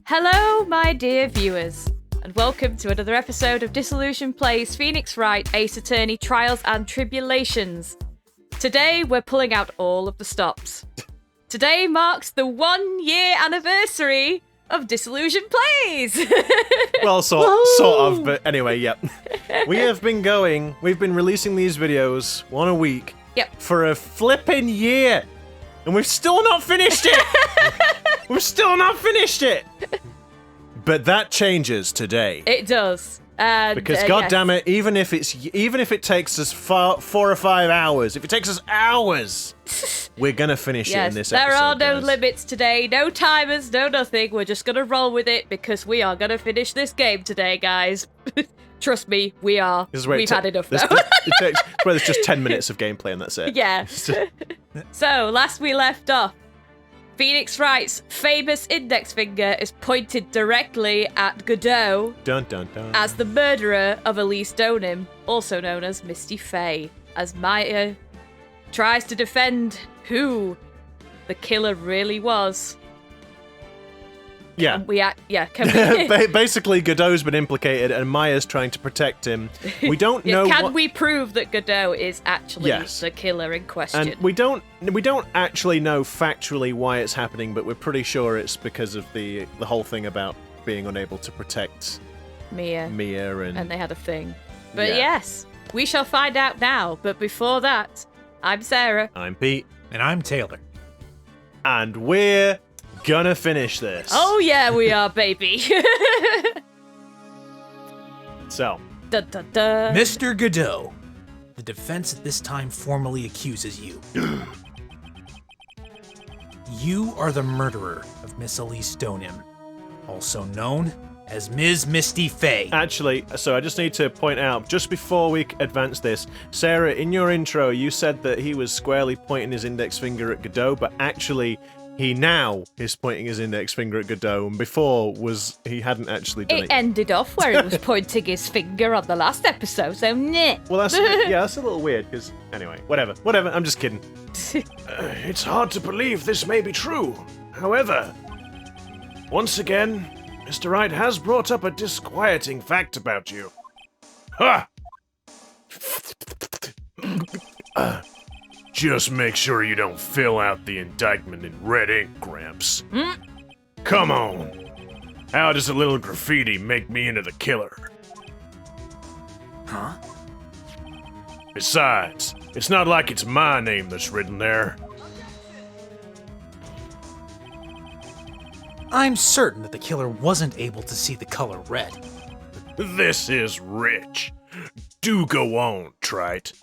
Hello, my dear viewers, and welcome to another episode of Disillusioned Plays Phoenix Wright, Ace Attorney, Trials and Tribulations. Today, we're pulling out all of the stops. Today marks the 1 year anniversary of Disillusioned Plays! Well, sort of, but anyway, yep. We've been releasing these videos one a week for a flipping year, and we've still not finished it! We've still not finished it! But that changes today. It does. Because goddammit, even if it takes us 4 or 5 hours, if it takes us hours, we're gonna finish it in this episode. There are no guys. limits today, no timers, no nothing. We're just gonna roll with it because we are gonna finish this game today, guys. Trust me, we are. We've had enough now. There's just 10 minutes of gameplay and that's it. Yeah. So, last we left off, Phoenix Wright's famous index finger is pointed directly at Godot Dun dun dun. as the murderer of Elise Donim, also known as Misty Faye, as Maya tries to defend who the killer really was. Yeah. Can we... Basically, Godot's been implicated and Maya's trying to protect him. We don't know. Can we prove that Godot is actually the killer in question? And we don't actually know factually why it's happening, but we're pretty sure it's because of the whole thing about being unable to protect Mia and they had a thing. But yes, we shall find out now. But before that, I'm Sarah. I'm Pete. And I'm Taylor. And we're gonna finish this. Oh yeah, we are, baby. So, Dun, dun, dun. Mr. Godot, the defense at this time formally accuses you. You are the murderer of Miss Elise Donim, also known as Ms. Misty Faye. actually, so I just need to point out, just before we advance this, Sarah, in your intro, you said that he was squarely pointing his index finger at Godot, but actually, he now is pointing his index finger at Godot, and before he hadn't actually done it. It ended off where he was pointing his finger on the last episode, so nah. Well, that's a little weird, because, anyway, whatever, I'm just kidding. It's hard to believe this may be true. However, once again, Mr. Wright has brought up a disquieting fact about you. Ha! Just make sure you don't fill out the indictment in red ink, Gramps. Come on. How does a little graffiti make me into the killer? Huh? Besides, it's not like it's my name that's written there. I'm certain that the killer wasn't able to see the color red. This is rich. Do go on, Trite.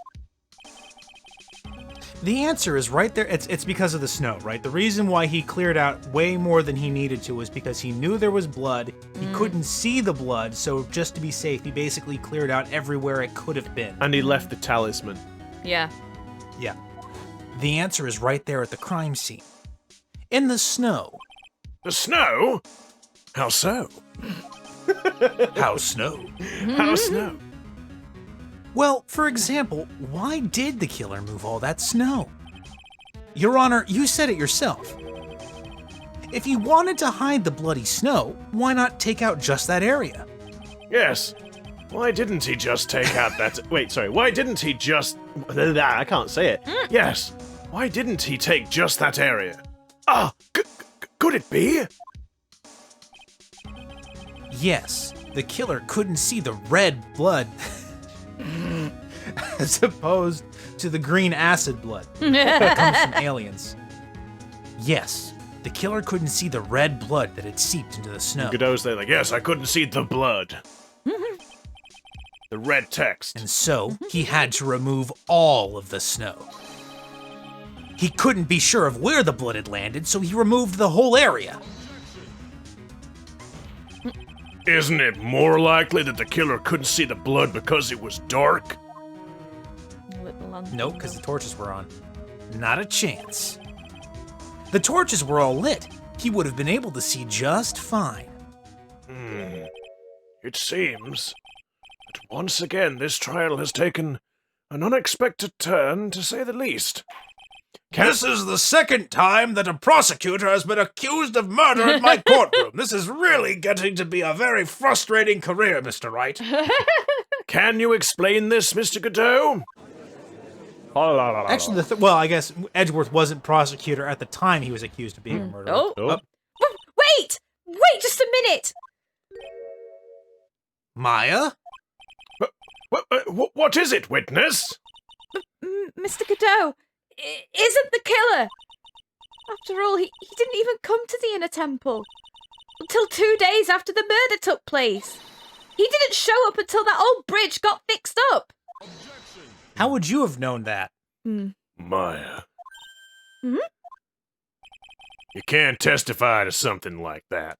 The answer is right there. It's because of the snow, right? The reason why he cleared out way more than he needed to was because he knew there was blood. He couldn't see the blood, so just to be safe, he basically cleared out everywhere it could have been. And he left the talisman. Yeah. Yeah. The answer is right there at the crime scene. In the snow. The snow? How so? How snow? How snow? Well, for example, why did the killer move all that snow? Your Honor, you said it yourself. If he wanted to hide the bloody snow, why not take out just that area? Yes. Why didn't he just take out that... Wait, sorry. Why didn't he just... I can't say it. Yes. Why didn't he take just that area? Could it be? Yes, the killer couldn't see the red blood as opposed to the green acid blood that comes from aliens. Yes, the killer couldn't see the red blood that had seeped into the snow. Godot's there like, yes, I couldn't see the blood. The red text. And so, he had to remove all of the snow. He couldn't be sure of where the blood had landed, so he removed the whole area. Isn't it more likely that the killer couldn't see the blood because it was dark? Nope, because the torches were on. Not a chance. The torches were all lit. He would have been able to see just fine. It seems that once again this trial has taken an unexpected turn, to say the least. This is the second time that a prosecutor has been accused of murder in my courtroom. This is really getting to be a very frustrating career, Mr. Wright. Can you explain this, Mr. Godot? Actually, well, I guess Edgeworth wasn't prosecutor at the time he was accused of being a murderer. Oh. Wait! Wait just a minute! Maya? What is it, witness? Mr. Godot isn't the killer. After all, he didn't even come to the Inner Temple until 2 days after the murder took place. He didn't show up until that old bridge got fixed up. How would you have known that? Maya. Hmm? You can't testify to something like that.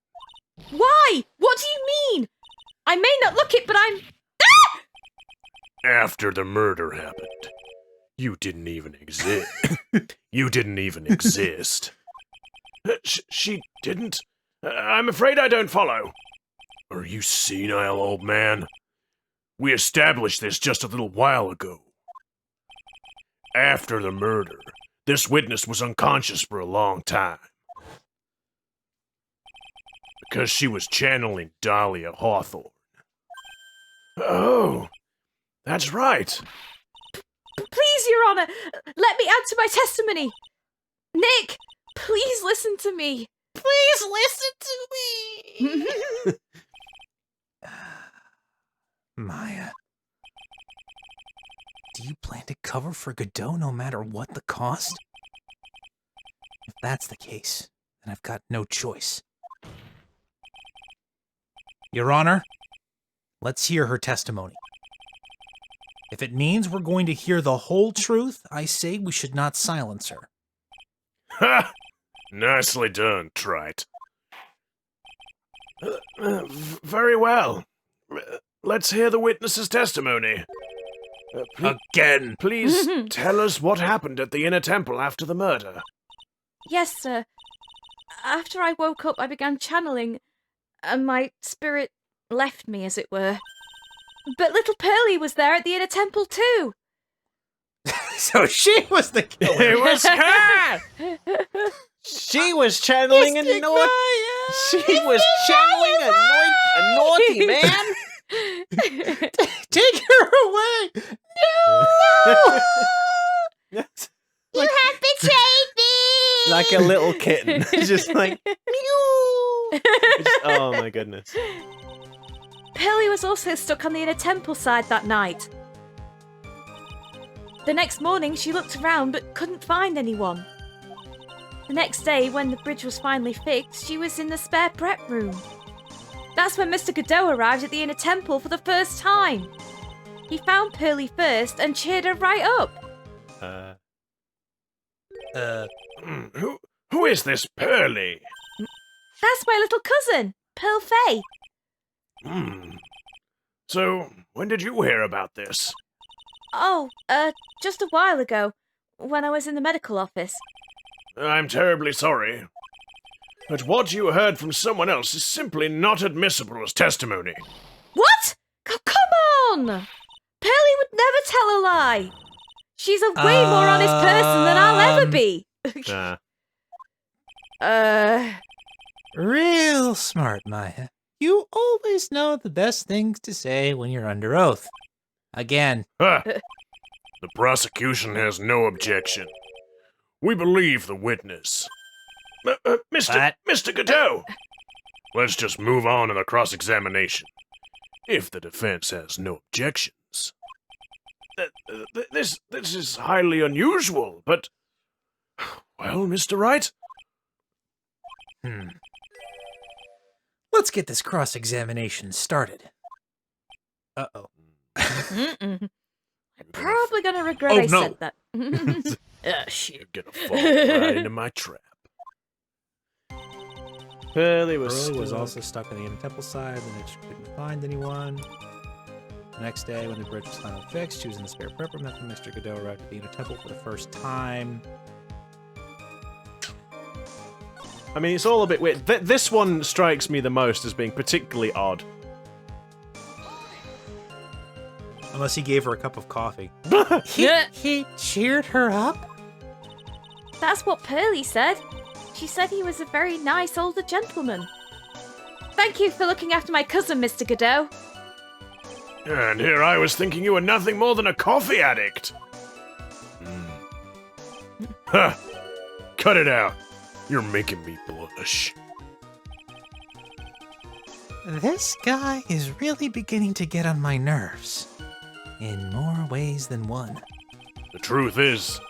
Why? What do you mean? I may not look it, but I'm... After the murder happened, you didn't even exist. You didn't even exist. She didn't? I'm afraid I don't follow. Are you senile, old man? We established this just a little while ago. After the murder, this witness was unconscious for a long time. Because she was channeling Dahlia Hawthorne. Oh, that's right. Please, Your Honor, let me add to my testimony. Nick, please listen to me. Please listen to me. Maya. Do you plan to cover for Godot no matter what the cost? If that's the case, then I've got no choice. Your Honor, let's hear her testimony. If it means we're going to hear the whole truth, I say we should not silence her. Ha! Nicely done, Trite. Very well. Let's hear the witness's testimony. Again. Please tell us what happened at the Inner Temple after the murder. Yes, sir. After I woke up, I began channeling, and my spirit left me, as it were. But little Pearlie was there at the Inner Temple, too. So she was the killer. It was her! She was channeling a naughty... She was channeling a naughty man? Take her away! No! You have betrayed me! Like a little kitten. Just like... oh my goodness. Pearlie was also stuck on the Inner Temple side that night. The next morning, she looked around but couldn't find anyone. The next day, when the bridge was finally fixed, she was in the spare prep room. That's when Mr. Godot arrived at the Inner Temple for the first time. He found Pearlie first and cheered her right up. Who is this Pearlie? That's my little cousin, Pearl Fay. So, when did you hear about this? Oh, just a while ago, when I was in the medical office. I'm terribly sorry. But what you heard from someone else is simply not admissible as testimony. What? Come on! Pearlie would never tell a lie. She's a way more honest person than I'll ever be. Real smart, Maya. You always know the best things to say when you're under oath. Again. The prosecution has no objection. We believe the witness. Mr. Godot! Let's just move on to the cross-examination. If the defense has no objections. This is highly unusual, but... Well, Mr. Wright? Let's get this cross-examination started. Uh-oh. I'm probably gonna regret I said that. Shit. You're gonna fall right into my trap. Pearlie was also stuck on the Inner Temple side when she couldn't find anyone. The next day, when the bridge was finally fixed, she was in the spare prep room. That's when Mr. Godot arrived at the Inner Temple for the first time. I mean, it's all a bit weird. This one strikes me the most as being particularly odd. Unless he gave her a cup of coffee. He cheered her up? That's what Pearlie said. She said he was a very nice older gentleman. Thank you for looking after my cousin, Mr. Godot. And here I was thinking you were nothing more than a coffee addict. Ha! Cut it out. You're making me blush. This guy is really beginning to get on my nerves. In more ways than one. The truth is,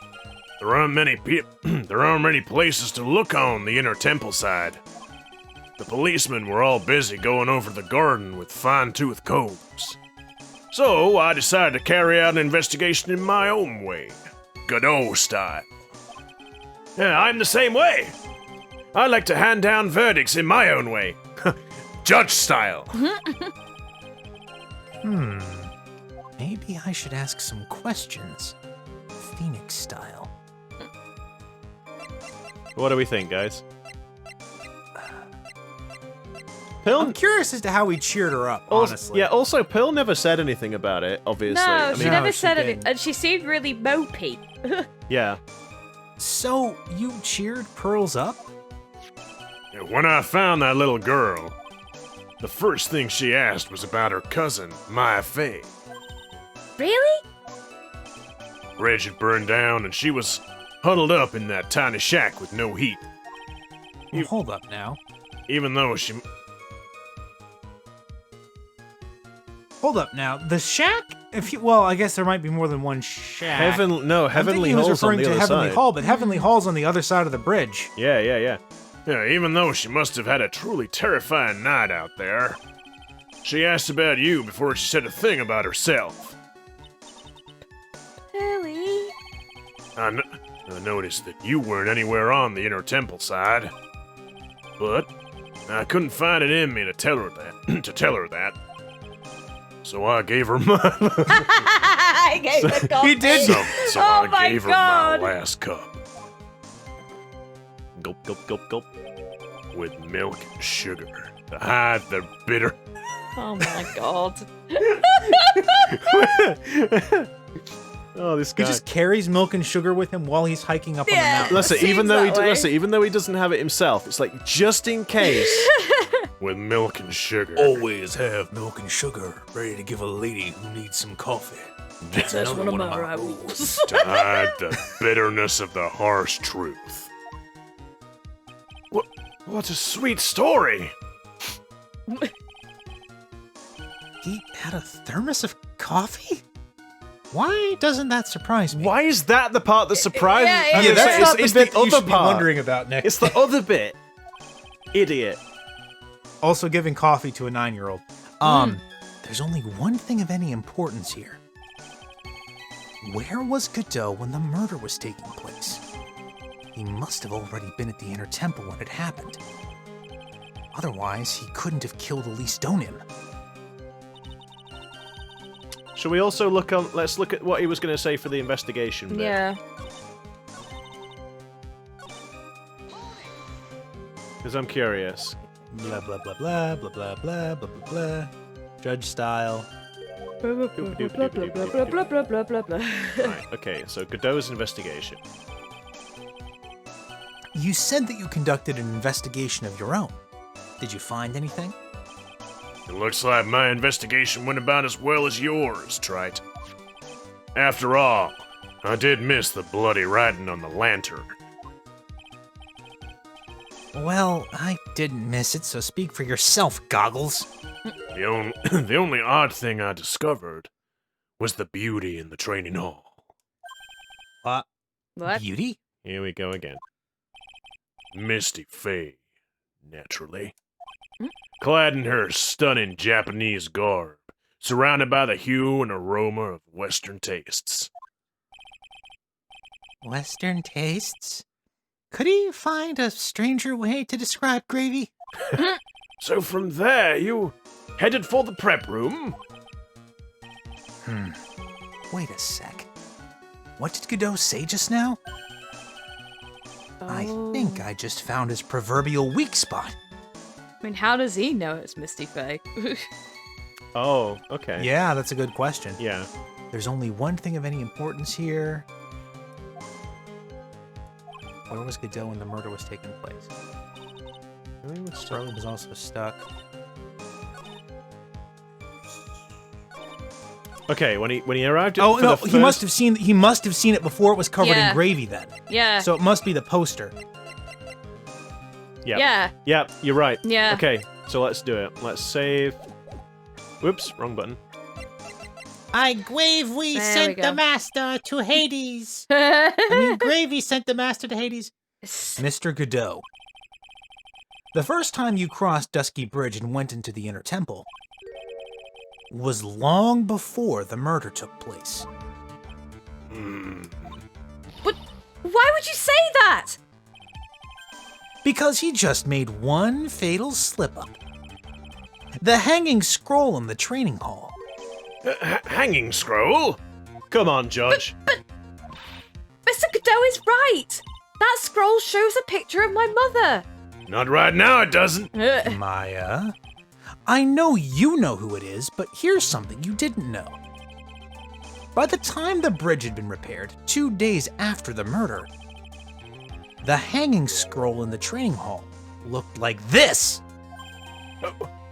there aren't many places to look on the inner temple side. The policemen were all busy going over the garden with fine-tooth combs. So I decided to carry out an investigation in my own way, Godot style. Yeah, I'm the same way. I like to hand down verdicts in my own way, judge style. Maybe I should ask some questions, Phoenix style. What do we think, guys? I'm curious as to how he cheered her up, honestly. Yeah, also, Pearl never said anything about it, obviously. No, she never said didn't. anything. And she seemed really mopey. Yeah. So, you cheered Pearls up? When I found that little girl, the first thing she asked was about her cousin, Maya Fey. Really? Bridge had burned down, and she was huddled up in that tiny shack with no heat. Well, hold up now. Even though she... Hold up now. The shack? Well, I guess there might be more than one shack. Heavenly he was Hall's on referring the to other Heavenly side. Hall, but Heavenly Hall's on the other side of the bridge. Yeah, even though she must have had a truly terrifying night out there. She asked about you before she said a thing about herself. Pearlie? I noticed that you weren't anywhere on the inner temple side. But I couldn't find it in me to tell her that. So I gave her my... I gave the coffee. He did. So Oh I my gave her God. my last cup. Gulp, gulp, gulp, gulp. With milk and sugar to hide the bitter... Oh my god. Oh, this guy. He just carries milk and sugar with him while he's hiking up on the mountain. Listen, Seems even that way. though he doesn't have it himself, it's like just in case. With milk and sugar. Always have milk and sugar ready to give a lady who needs some coffee. That's one of my rules. To hide the bitterness of the harsh truth. What a sweet story. He had a thermos of coffee? Why doesn't that surprise me? Why is that the part that surprises? Yeah, Yeah, that's not it's the bit the that you other should be part. wondering about, Nick. It's the other bit. Idiot. Also giving coffee to a 9-year-old. There's only one thing of any importance here. Where was Godot when the murder was taking place? He must have already been at the inner temple when it happened. Otherwise, he couldn't have killed Elise Donim. Shall we also let's look at what he was going to say for the investigation bit. Yeah. Because I'm curious. Blah, blah, blah, blah, blah, blah, blah, blah, blah, blah. Judge style. Blah, blah, blah, blah, blah. Right, okay, so Godot's investigation. You said that you conducted an investigation of your own. Did you find anything? It looks like my investigation went about as well as yours, Trite. After all, I did miss the bloody writing on the lantern. Well, I didn't miss it, so speak for yourself, Goggles. The only odd thing I discovered was the beauty in the training hall. What? What? Beauty? Here we go again. Misty Fey, naturally. Clad in her stunning Japanese garb, surrounded by the hue and aroma of Western tastes. Western tastes? Could he find a stranger way to describe gravy? So from there, you headed for the prep room? Wait a sec. What did Godot say just now? I think I just found his proverbial weak spot. I mean, how does he know it's Misty Fey? Oh, okay. Yeah, that's a good question. Yeah. There's only one thing of any importance here. Where was Godot when the murder was taking place? Charlie was also stuck. Okay, when he arrived. Oh no, he must have seen it before it was covered in gravy. Then. Yeah. So it must be the poster. Yeah. Yeah. Yeah, you're right. Yeah. Okay, so let's do it. Let's save. Whoops, wrong button. I gravely There we sent go. the master to Hades. I mean, gravy sent the master to Hades. Mr. Godot. The first time you crossed Dusky Bridge and went into the Inner Temple was long before the murder took place. But why would you say that? Because he just made one fatal slip-up. The hanging scroll in the training hall. Hanging scroll? Come on, Judge. But Mr. Godot is right. That scroll shows a picture of my mother. Not right now, it doesn't. Maya, I know you know who it is, but here's something you didn't know. By the time the bridge had been repaired, 2 days after the murder, the hanging scroll in the training hall looked like this.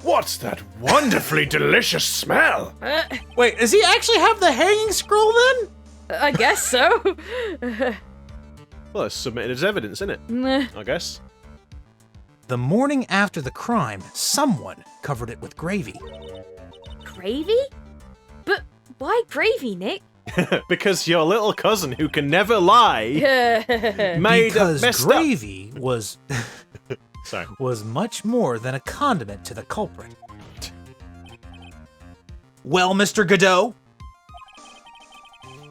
What's that wonderfully delicious smell? Wait, does he actually have the hanging scroll then? I guess so. Well, it's submitted as evidence, isn't it? I guess. The morning after the crime, someone covered it with gravy. Gravy? But why gravy, Nick? Because your little cousin, who can never lie, made Because a messed gravy was Sorry. was much more than a condiment to the culprit. Well, Mr. Godot,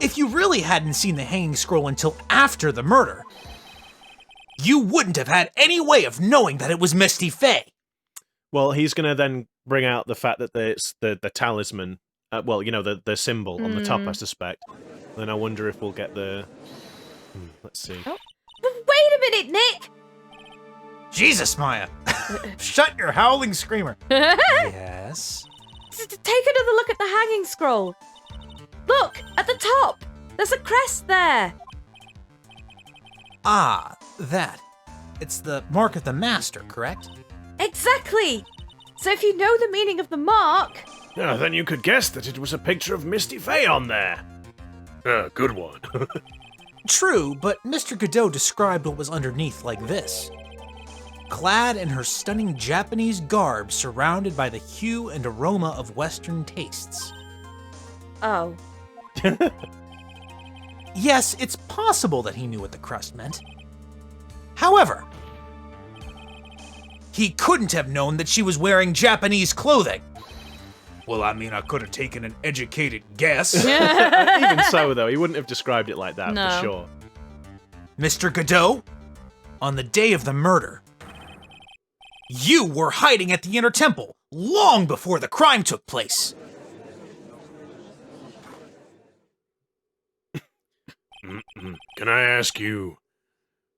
if you really hadn't seen the hanging scroll until after the murder, you wouldn't have had any way of knowing that it was Misty Faye. Well, he's gonna then bring out the fact that it's the talisman. Well, you know, the symbol on the top, I suspect. Then I wonder if we'll get the. Let's see. Oh. Wait a minute, Nick! Jesus, Maya. Shut your howling screamer. Yes. Take another look at the hanging scroll. Look, at the top. There's a crest there. Ah, that. It's the mark of the master, correct? Exactly. So if you know the meaning of the mark... Yeah, then you could guess that it was a picture of Misty Faye on there. Good one. True, but Mr. Godot described what was underneath like this. Clad in her stunning Japanese garb, surrounded by the hue and aroma of Western tastes. Oh. Yes, it's possible that he knew what the crust meant. However, he couldn't have known that she was wearing Japanese clothing. Well, I mean, I could have taken an educated guess. Even so, though, he wouldn't have described it like that, No. for sure. Mr. Godot, on the day of the murder, you were hiding at the Inner Temple long before the crime took place. Can I ask you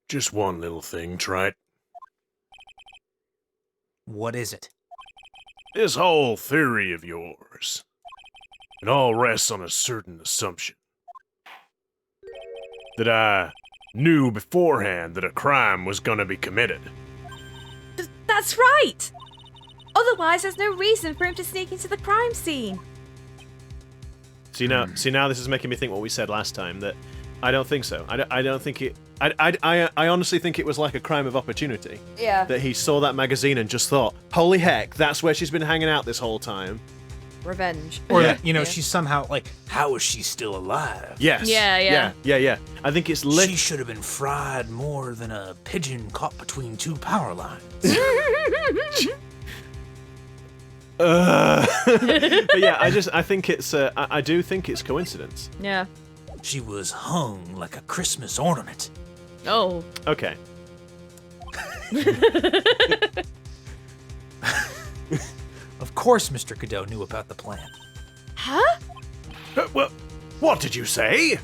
just one little thing, Trite? What is it? This whole theory of yours, it all rests on a certain assumption. That I knew beforehand that a crime was gonna be committed. That's right. Otherwise, there's no reason for him to sneak into the crime scene. See now, this is making me think what we said last time, that I don't think so. I don't think it... I honestly think it was like a crime of opportunity. Yeah. That he saw that magazine and just thought, holy heck, that's where she's been hanging out this whole time. Revenge. Or Yeah. that, she's somehow like, how is she still alive? Yes. Yeah. Yeah. I think it's lit... She should have been fried more than a pigeon caught between two power lines. But yeah, I think it's... I do think it's coincidence. Yeah. She was hung like a Christmas ornament. Oh. Okay. Of course Mr. Godot knew about the plan. Huh? Well, what did you say?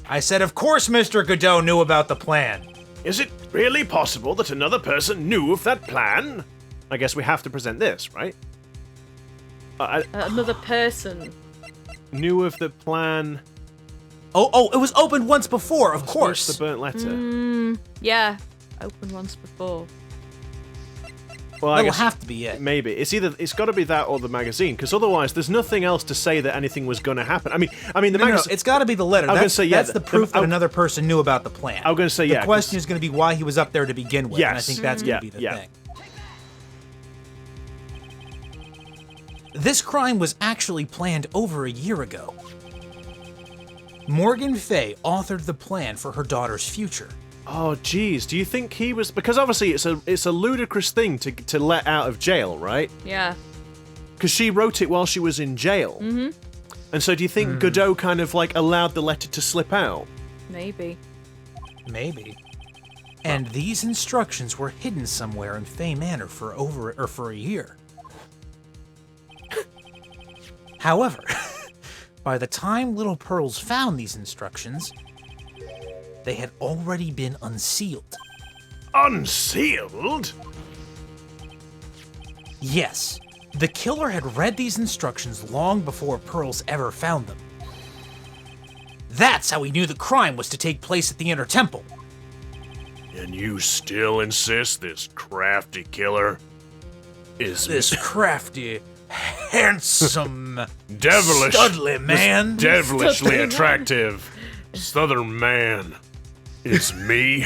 I said of course Mr. Godot knew about the plan. Is it really possible that another person knew of that plan? I guess we have to present this, right? Another person. Knew of the plan... Oh, it was opened once before, of course. The burnt letter. Yeah, open once before. Well, I That'll guess have to be it. maybe it's got to be that or the magazine, because otherwise there's nothing else to say that anything was going to happen. I mean, the No, magazine. it's got to be the letter. I was gonna say, yeah, that's the proof that another person knew about the plan. I was gonna say, yeah, The question is going to be why he was up there to begin with. Yes. And I think that's going to be the Yeah. thing. This crime was actually planned over a year ago. Morgan Fay authored the plan for her daughter's future. Oh, geez. Do you think he was? Because obviously it's a ludicrous thing to let out of jail, right? Yeah. Because she wrote it while she was in jail. Mm-hmm. And so do you think Godot kind of like allowed the letter to slip out? Maybe. Maybe. And these instructions were hidden somewhere in Fay Manor for a year. However, by the time Little Pearls found these instructions, they had already been unsealed. Unsealed? Yes, the killer had read these instructions long before Pearls ever found them. That's how he knew the crime was to take place at the Inner Temple. And you still insist this crafty killer is This crafty, handsome, devilish, studly man. devilishly attractive southern man is me?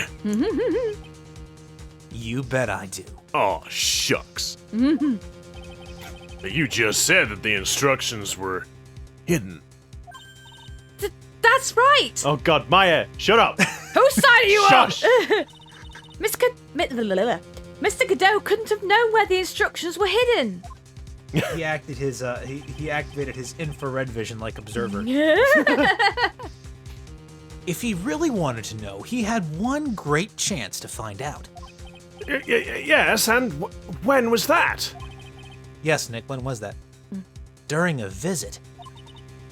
You bet I do. Oh, shucks. You just said that the instructions were hidden. That's right! Oh God, Maya, shut up! Whose side are you on? Shush! Mr. Godot couldn't have known where the instructions were hidden. He acted his he activated his infrared vision like Observer. If he really wanted to know, he had one great chance to find out. Yes, and when was that? Yes, Nick, when was that? During a visit.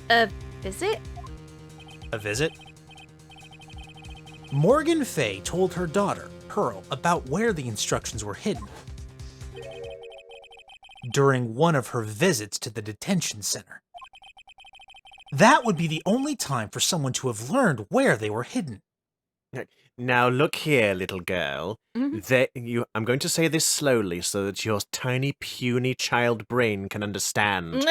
Is it? A visit? Morgan Fay told her daughter, Pearl, about where the instructions were hidden. During one of her visits to the detention center. That would be the only time for someone to have learned where they were hidden. Now look here, little girl. I'm going to say this slowly so that your tiny, puny child brain can understand.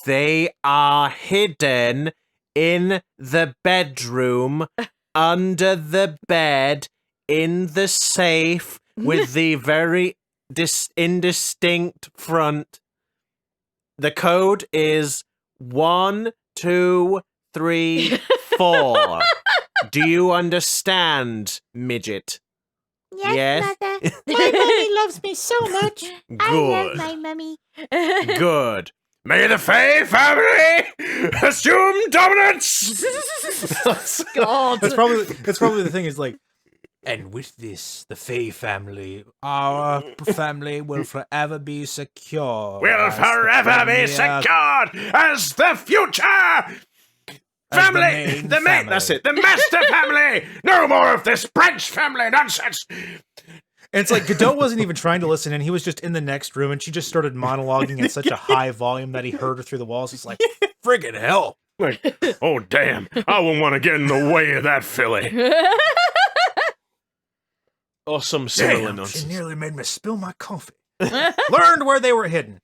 They are hidden in the bedroom, under the bed, in the safe, with the very indistinct front. The code is 1, 2, 3, 4. Do you understand, midget? Yes, Mother. My mummy loves me so much. Good. I love my mummy. Good. May the Fay family assume dominance! God. That's probably the thing is like, and with this, the Fay family, our family will forever be secure. Will forever be secured as the future family! the main family. That's it. The master family! No more of this branch family nonsense! And it's like Godot wasn't even trying to listen in. He was just in the next room, and she just started monologuing at such a high volume that he heard her through the walls. He's like, friggin' hell. Like, oh damn, I won't want to get in the way of that filly. Or some similar Damn, nonsense. she nearly made me spill my coffee. Learned where they were hidden.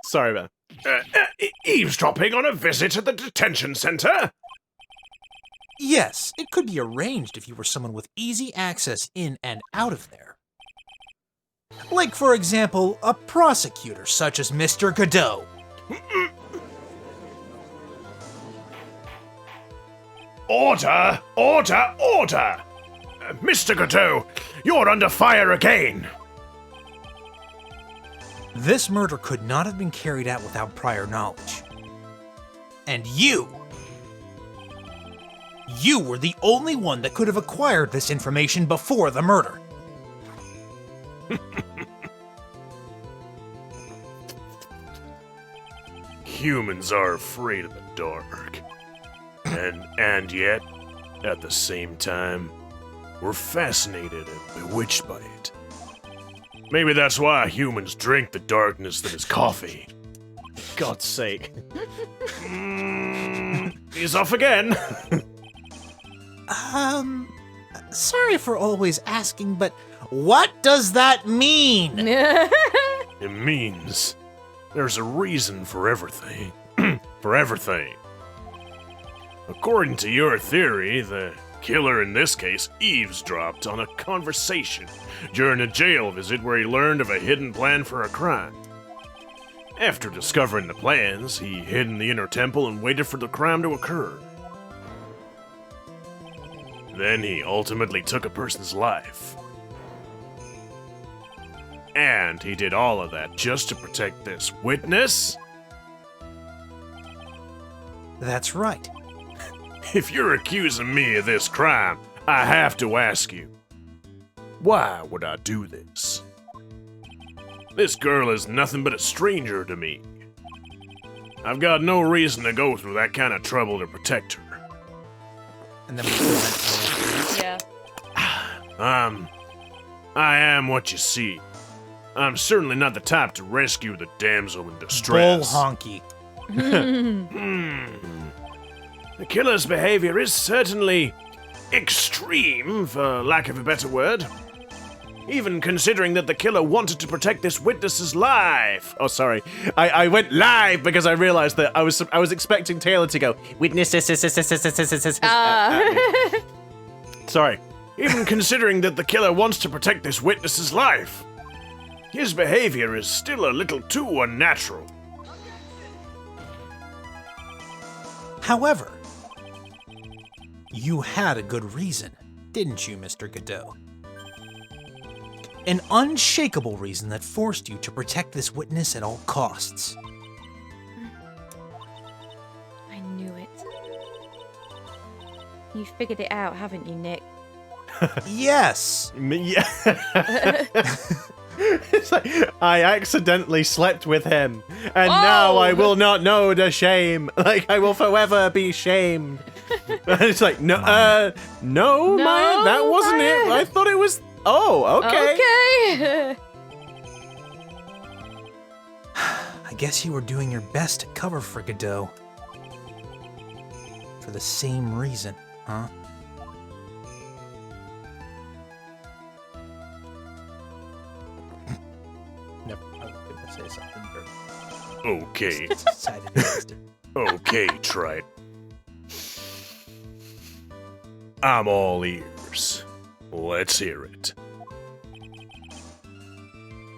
Sorry, man. Eavesdropping on a visit to the detention center? Yes, it could be arranged if you were someone with easy access in and out of there. Like, for example, a prosecutor such as Mr. Godot. Order! Order! Order! Mr. Godot, you're under fire again! This murder could not have been carried out without prior knowledge. And you were the only one that could have acquired this information before the murder. Humans are afraid of the dark. And yet, at the same time, we're fascinated and bewitched by it. Maybe that's why humans drink the darkness that is coffee. God's sake. he's off again. Sorry for always asking, but what does that mean? It means there's a reason for everything. For everything. According to your theory, the killer in this case eavesdropped on a conversation during a jail visit where he learned of a hidden plan for a crime. After discovering the plans, he hid in the inner temple and waited for the crime to occur. Then he ultimately took a person's life. And he did all of that just to protect this witness? That's right. If you're accusing me of this crime, I have to ask you, why would I do this? This girl is nothing but a stranger to me. I've got no reason to go through that kind of trouble to protect her. And then we present Yeah. I am what you see. I'm certainly not the type to rescue the damsel in distress. Bull honky. The killer's behavior is certainly extreme, for lack of a better word. Even considering that the killer wanted to protect this witness's life. Oh, sorry. I went live because I realized that I was expecting Taylor to go, witnesses. Sorry. Even considering that the killer wants to protect this witness's life. His behavior is still a little too unnatural. However, you had a good reason, didn't you, Mr. Godot? An unshakable reason that forced you to protect this witness at all costs. I knew it. You figured it out, haven't you, Nick? Yes. Yeah. It's like, I accidentally slept with him, and now I will not know the shame. Like, I will forever be shamed. And it's like, no, Maya, that wasn't it. I thought it was. Oh, okay. Okay. I guess you were doing your best to cover for Godot. For the same reason, huh? Never, I was gonna say something, but Okay. decided against it. Okay, Trite. I'm all ears. Let's hear it.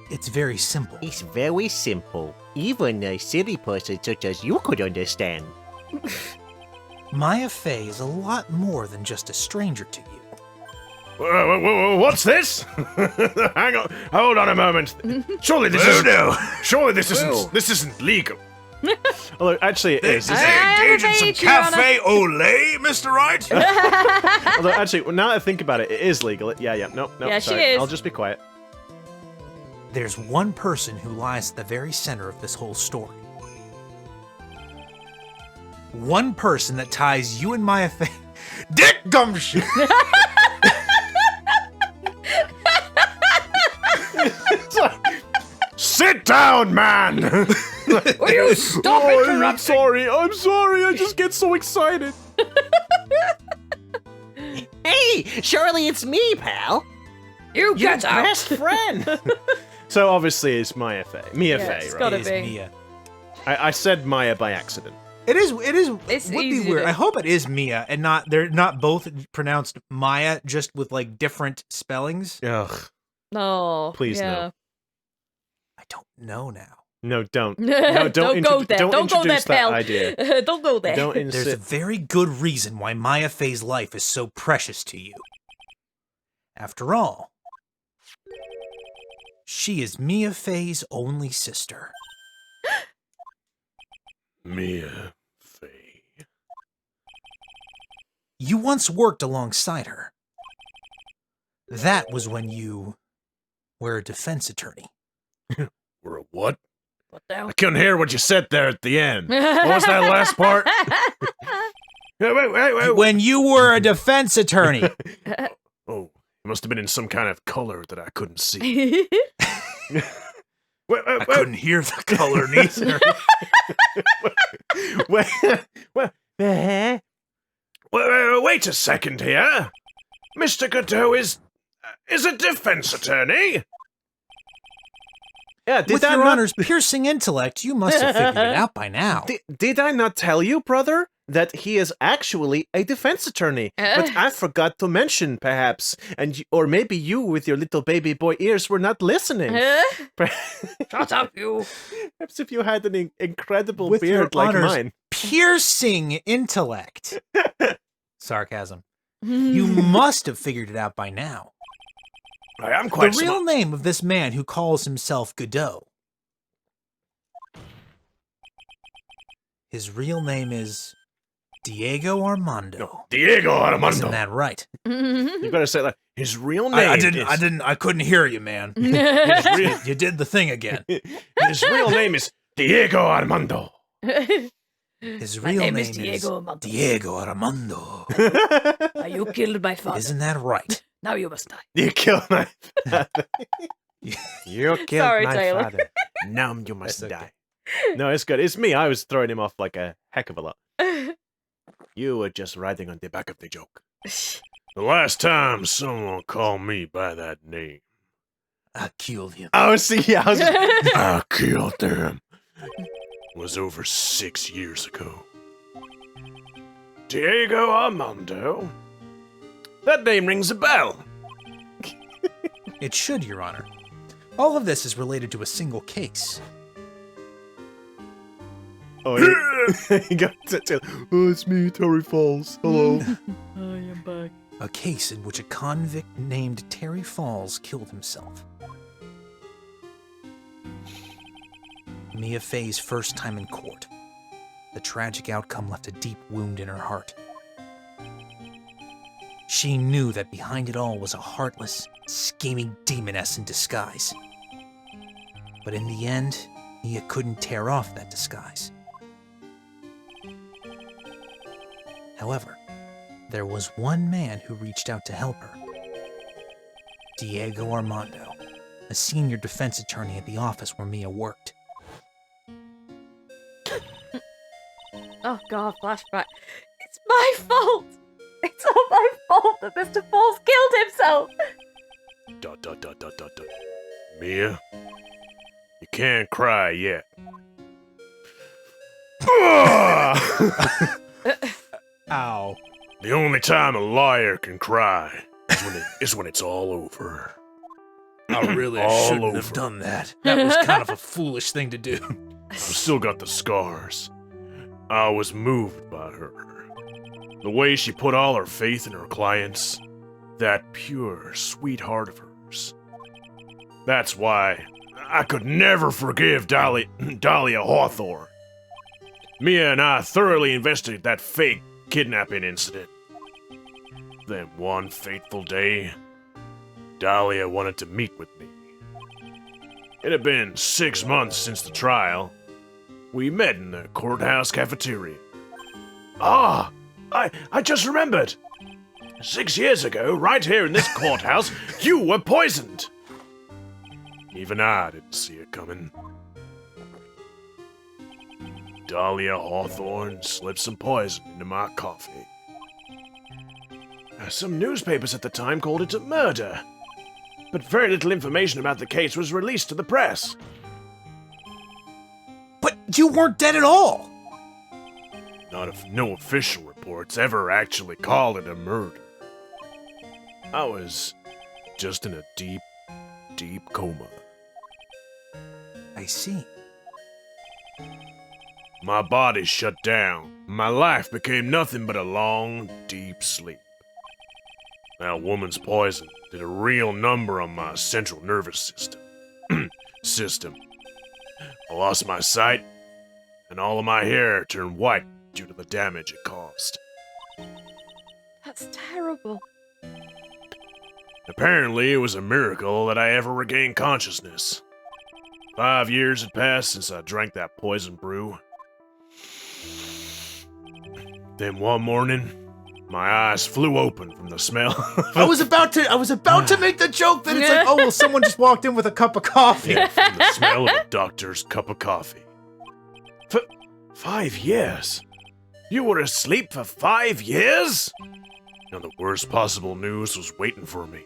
It's very simple. It's very simple. Even a silly person such as you could understand. Maya Fey is a lot more than just a stranger to you. What's this? Hang on, hold on a moment. Surely this isn't legal. Although, actually, it is. Is it engaged in some cafe au lait, Mr. Wright? Although, actually, now that I think about it, it is legal. Yeah, no, Yeah, she sorry. is. I'll just be quiet. There's one person who lies at the very center of this whole story. One person that ties you and Maya Fey. Dick Gumption! Sit down, man! Will you stop interrupting? I'm sorry. I just get so excited. Hey, surely it's me, pal. You get Your out. best friend. So obviously it's Mia Fey. Yeah, Fey, it's right? gotta It is be. Mia. I said Maya by accident. It is. It's would easy be to weird. do. I hope it is Mia, and they're not both pronounced Maya, just with like different spellings. Ugh. No. Please, no. yeah. I don't know now. No, don't. No, don't go there. Don't Don't go there, introduce that pal. idea. Don't go there. Don't There's a insist. very good reason why Maya Fey's life is so precious to you. After all, she is Mia Fey's only sister. Mia Fey. You once worked alongside her. That was when you were a defense attorney. We're a what? What the hell? I couldn't hear what you said there at the end. What was that last part? Wait. When you were a defense attorney. Oh, it must have been in some kind of color that I couldn't see. I couldn't hear the color neither. Well, Wait a second here. Mr. Godot is a defense attorney. Yeah, With your honor's piercing intellect, you must have figured it out by now. Did I not tell you, brother, that he is actually a defense attorney? But I forgot to mention, perhaps, or maybe you, with your little baby boy ears, were not listening. Shut up, you. Perhaps if you had an incredible With your beard like honor's mine. piercing intellect. Sarcasm. You must have figured it out by now. I am quite The real name of this man who calls himself Godot. His real name is Diego Armando. Diego Armando. Isn't that right? You better say that. His real name I couldn't hear you, man. You did the thing again. His real name is Diego Armando. His real name is Diego Armando. Diego Armando. You killed my father. Isn't that right? Now you must die. You killed my father. You killed Sorry, my Taylor. father. Now you must That's okay. die. No, it's good. It's me. I was throwing him off like a heck of a lot. You were just riding on the back of the joke. The last time someone called me by that name, I killed him. Oh, see, yeah, I was I killed him, was over 6 years ago. Diego Armando? That name rings a bell. It should, Your Honor. All of this is related to a single case. Oh, he got to oh, it's me, Terry Falls. Hello. I am back. A case in which a convict named Terry Falls killed himself. Mia Fey's first time in court. The tragic outcome left a deep wound in her heart. She knew that behind it all was a heartless, scheming demoness in disguise. But in the end, Mia couldn't tear off that disguise. However, there was one man who reached out to help her. Diego Armando, a senior defense attorney at the office where Mia worked. Oh god, flashback. It's my fault! It's all my fault that Mr. Falls killed himself! Mia, you can't cry yet. Ow. The only time a liar can cry is when it's all over. I really All shouldn't have over. done that. That was kind of a foolish thing to do. I've still got the scars. I was moved by her. The way she put all her faith in her clients. That pure, sweet heart of hers. That's why I could never forgive Dahlia Hawthorne. Mia and I thoroughly investigated that fake kidnapping incident. Then one fateful day, Dahlia wanted to meet with me. It had been 6 months since the trial. We met in the courthouse cafeteria. Ah, I just remembered. 6 years ago, right here in this courthouse, you were poisoned. Even I didn't see it coming. Dahlia Hawthorne slipped some poison into my coffee. Some newspapers at the time called it a murder, but very little information about the case was released to the press. But you weren't dead at all! No official reports ever actually called it a murder. I was just in a deep, deep coma. I see. My body shut down. My life became nothing but a long, deep sleep. That woman's poison did a real number on my central nervous system. I lost my sight, and all of my hair turned white due to the damage it caused. That's terrible. Apparently, it was a miracle that I ever regained consciousness. 5 years had passed since I drank that poison brew. Then one morning, my eyes flew open from the smell. I was about to make the joke that it's like, oh, well, someone just walked in with a cup of coffee. Yeah, from the smell of a doctor's cup of coffee. 5 years? You were asleep for 5 years? And the worst possible news was waiting for me.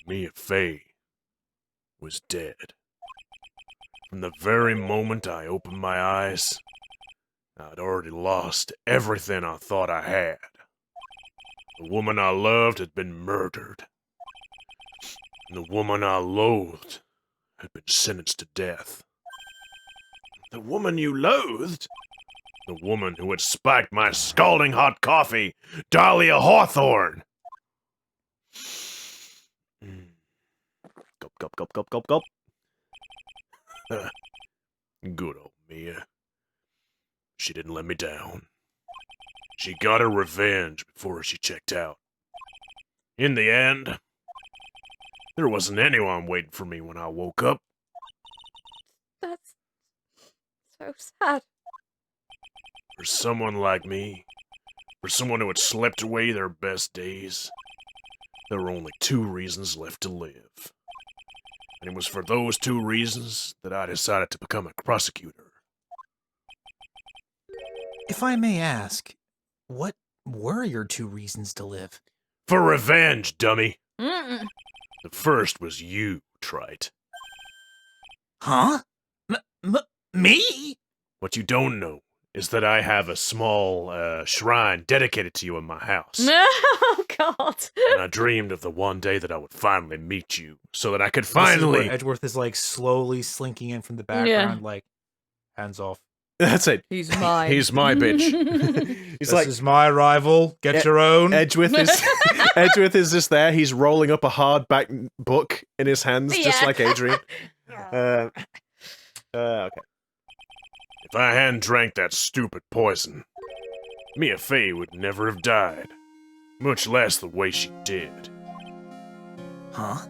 Mia Fey was dead. From the very moment I opened my eyes, I'd already lost everything I thought I had. The woman I loved had been murdered. And the woman I loathed had been sentenced to death. The woman you loathed? The woman who had spiked my scalding hot coffee, Dahlia Hawthorne! Gulp, gulp, gulp, gulp, gulp, gulp. Good old Mia. She didn't let me down. She got her revenge before she checked out. In the end, there wasn't anyone waiting for me when I woke up. That's so sad. For someone like me, for someone who had slept away their best days, there were only 2 reasons left to live. And it was for those 2 reasons that I decided to become a prosecutor. If I may ask, what were your 2 reasons to live? For revenge, dummy! Mm-mm. The first was you, Trite. Huh? Me? What you don't know is that I have a small shrine dedicated to you in my house. Oh, God. And I dreamed of the one day that I would finally meet you, so that I could This is where finally... Edgeworth is like slowly slinking in from the background, like, hands off. That's it. He's mine. He's my bitch. He's This like, is my rival. Get your own. Edgeworth is just there. He's rolling up a hardback book in his hands, just Yeah. like Adrian. Okay. If I hadn't drank that stupid poison, Mia Fey would never have died. Much less the way she did. Huh?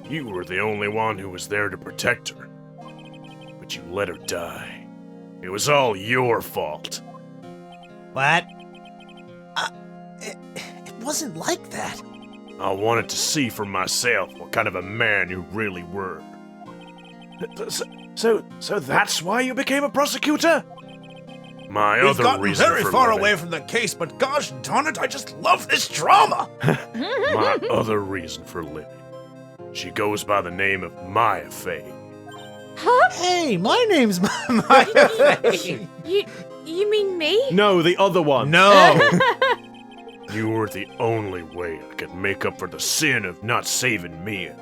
You were the only one who was there to protect her. But you let her die. It was all your fault. What? It wasn't like that. I wanted to see for myself what kind of a man you really were. So that's why you became a prosecutor? My We've other gotten reason very for far living- away from the case, but gosh darn it, I just love this drama. My other reason for living. She goes by the name of Mia Fey. Hey, my name's Maya Fey. You mean me? No, the other one. No. You were the only way I could make up for the sin of not saving Mia.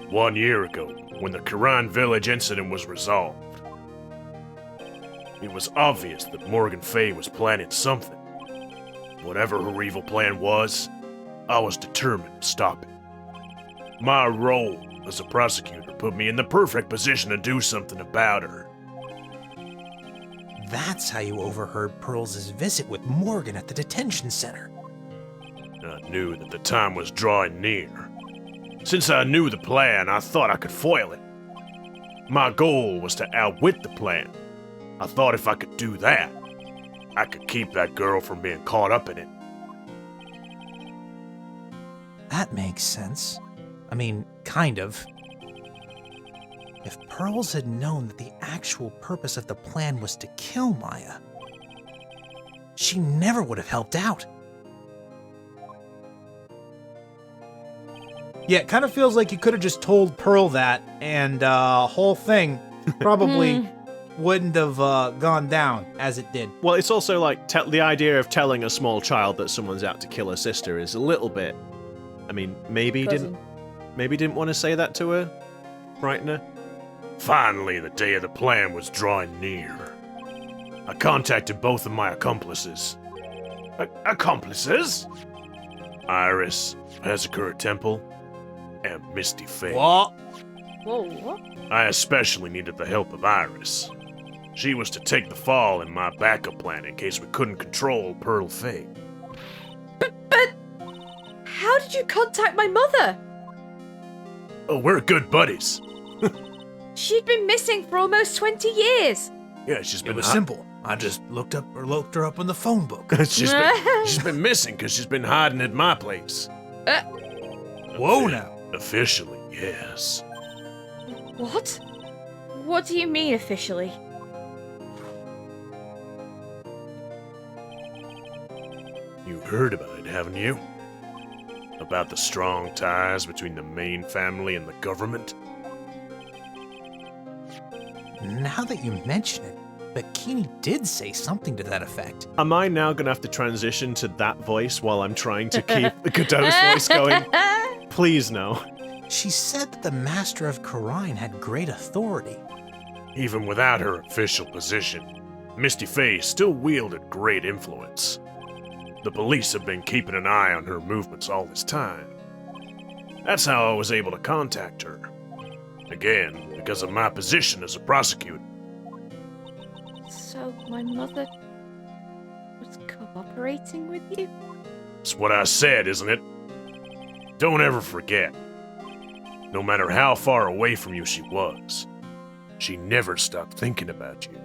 1 year ago, when the Kiran village incident was resolved, it was obvious that Morgan Fey was planning something. Whatever her evil plan was, I was determined to stop it. My role as a prosecutor put me in the perfect position to do something about her. That's how you overheard Pearls' visit with Morgan at the detention center. I knew that the time was drawing near. Since I knew the plan, I thought I could foil it. My goal was to outwit the plan. I thought if I could do that, I could keep that girl from being caught up in it. That makes sense. I mean, kind of. If Pearls had known that the actual purpose of the plan was to kill Maya, she never would have helped out. Yeah, it kind of feels like you could have just told Pearl that, and whole thing probably wouldn't have gone down as it did. Well, it's also like the idea of telling a small child that someone's out to kill her sister is a little bit. I mean, maybe he didn't want to say that to her, frighten her. Finally, the day of the plan was drawing near. I contacted both of my accomplices. Accomplices? Iris, Hazakura Temple, and Misty Fey. What? Whoa, what? I especially needed the help of Iris. She was to take the fall in my backup plan in case we couldn't control Pearl Fey. But how did you contact my mother? Oh, we're good buddies. She'd been missing for almost 20 years. Yeah, she's It been was simple. I just looked her up in the phone book. she's been missing because she's been hiding at my place. Whoa now. Officially, yes. What? What do you mean, officially? You heard about it, haven't you? About the strong ties between the main family and the government? Now that you mention it, Bikini did say something to that effect. Am I now gonna have to transition to that voice while I'm trying to keep the Godot's voice going? Please no. She said that the Master of Karine had great authority. Even without her official position, Misty Faye still wielded great influence. The police have been keeping an eye on her movements all this time. That's how I was able to contact her. Again, because of my position as a prosecutor. So my mother was cooperating with you? It's what I said, isn't it? Don't ever forget. No matter how far away from you she was, she never stopped thinking about you.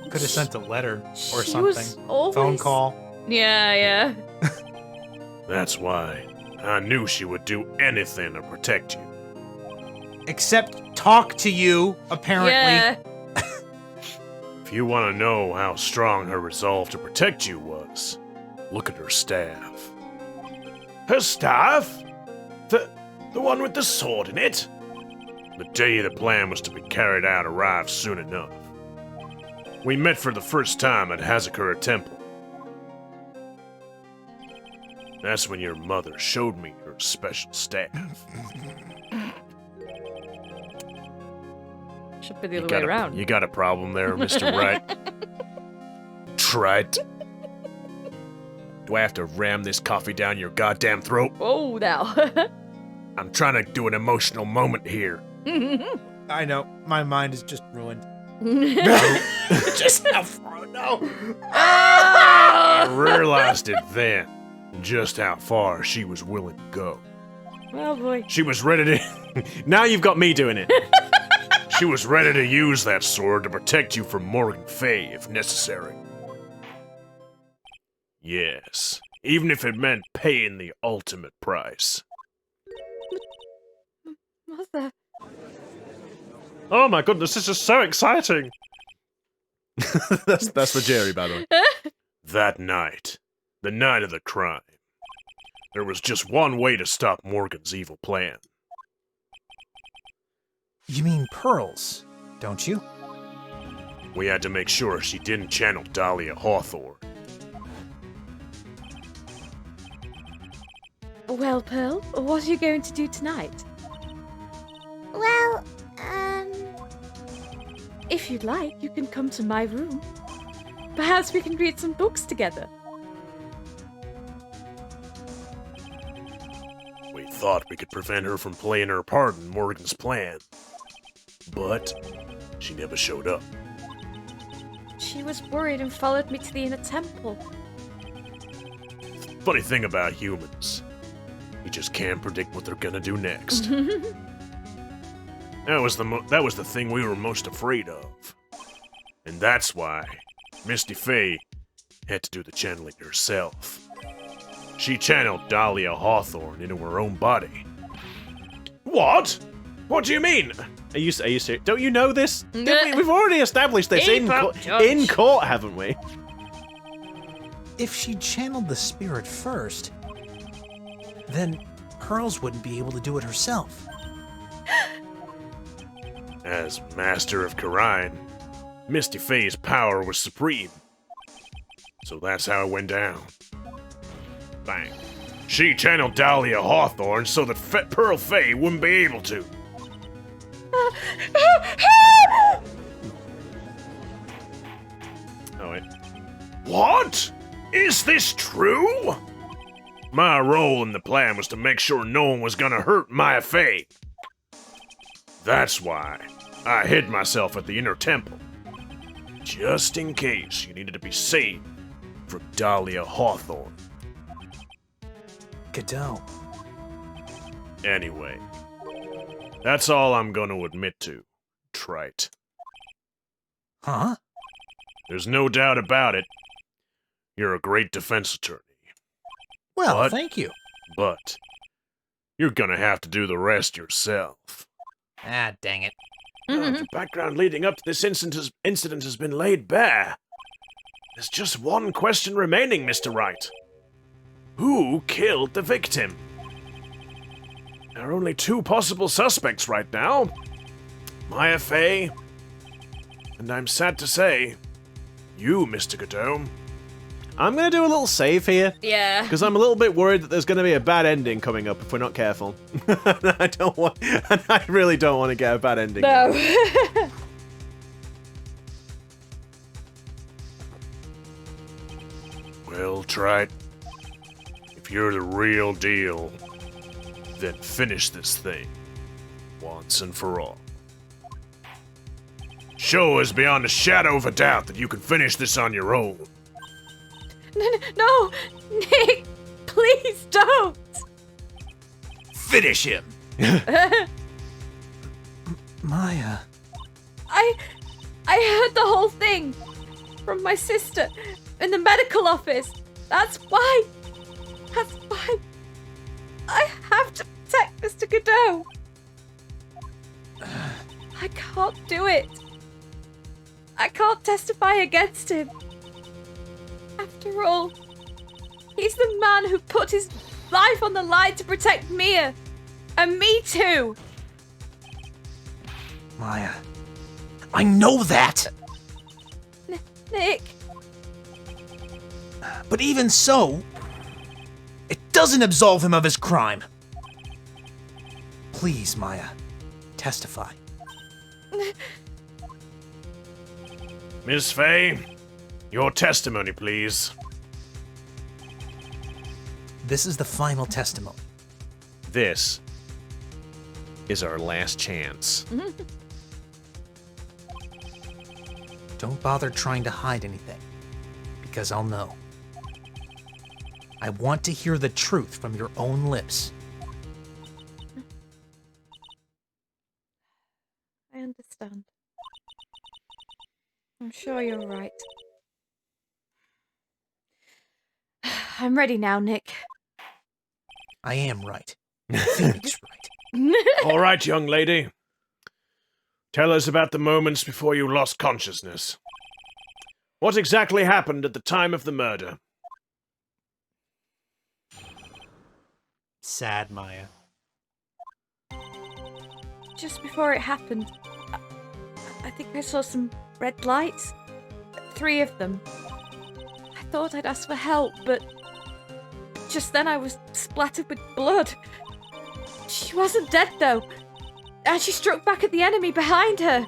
Could have sent a letter or She something. was always... Phone call. Yeah. That's why I knew she would do anything to protect you. Except talk to you, apparently. Yeah. If you want to know how strong her resolve to protect you was, look at her staff. Her staff? The one with the sword in it? The day the plan was to be carried out arrived soon enough. We met for the first time at Hazakura Temple. That's when your mother showed me her special staff. Should be the other way around. You got a problem there, Mr. Wright? Trite. Do I have to ram this coffee down your goddamn throat? Oh, now. I'm trying to do an emotional moment here. I know. My mind is just ruined. Just how far? No. I realized it then, just how far she was willing to go. Oh boy. She was ready to... Now you've got me doing it. She was ready to use that sword to protect you from Morgan Fay if necessary. Yes, even if it meant paying the ultimate price. Mother. Oh my goodness, this is so exciting. that's for Jerry, by the way. That night, the night of the crime, there was just one way to stop Morgan's evil plan. You mean pearls, don't you? We had to make sure she didn't channel Dahlia Hawthorne. Well, Pearl, what are you going to do tonight? Well, If you'd like, you can come to my room. Perhaps we can read some books together. We thought we could prevent her from playing her part in Morgan's plan. But she never showed up. She was worried and followed me to the inner temple. Funny thing about humans, you just can't predict what they're gonna do next. That was the thing we were most afraid of. And that's why Misty Faye had to do the channeling herself. She channeled Dahlia Hawthorne into her own body. What? What do you mean? Are you serious? Don't you know this? We've already established this in court, haven't we? If she channeled the spirit first, then Pearls wouldn't be able to do it herself. As Master of Karine, Misty Faye's power was supreme. So that's how it went down. Bang. She channeled Dahlia Hawthorne so that Pearl Faye wouldn't be able to. Oh, wait. What? Is this true? My role in the plan was to make sure no one was gonna hurt Maya Faye. That's why I hid myself at the inner temple. Just in case you needed to be saved from Dahlia Hawthorne. Godot. Anyway, that's all I'm gonna admit to, Trite. Huh? There's no doubt about it. You're a great defense attorney. Well, What? thank you. But you're gonna have to do the rest yourself. Ah, dang it. The background leading up to this incident has been laid bare. There's just one question remaining, Mr. Wright. Who killed the victim? There are only two possible suspects right now. Maya Fey, and I'm sad to say, you, Mr. Godot. I'm gonna do a little save here. Yeah. Because I'm a little bit worried that there's gonna be a bad ending coming up if we're not careful. I really don't want to get a bad ending. No. Well, Trite, if you're the real deal, then finish this thing, once and for all. Show us beyond a shadow of a doubt that you can finish this on your own. No, Nick, please don't. Finish him! Maya. I heard the whole thing from my sister in the medical office. That's why I have to protect Mr. Godot. I can't do it. I can't testify against him. After all, he's the man who put his life on the line to protect Mia. And me too. Maya. I know that! Nick. But even so, it doesn't absolve him of his crime. Please, Maya, testify. Miss Fey, your testimony, please. This is the final testimony. This is our last chance. Don't bother trying to hide anything, because I'll know. I want to hear the truth from your own lips. I understand. I'm sure you're right. I'm ready now, Nick. I am right. Phoenix right. All right, young lady. Tell us about the moments before you lost consciousness. What exactly happened at the time of the murder? Sad, Maya. Just before it happened, I think I saw some red lights. 3 of them. I thought I'd ask for help, but just then I was splattered with blood. She wasn't dead, though. And she struck back at the enemy behind her.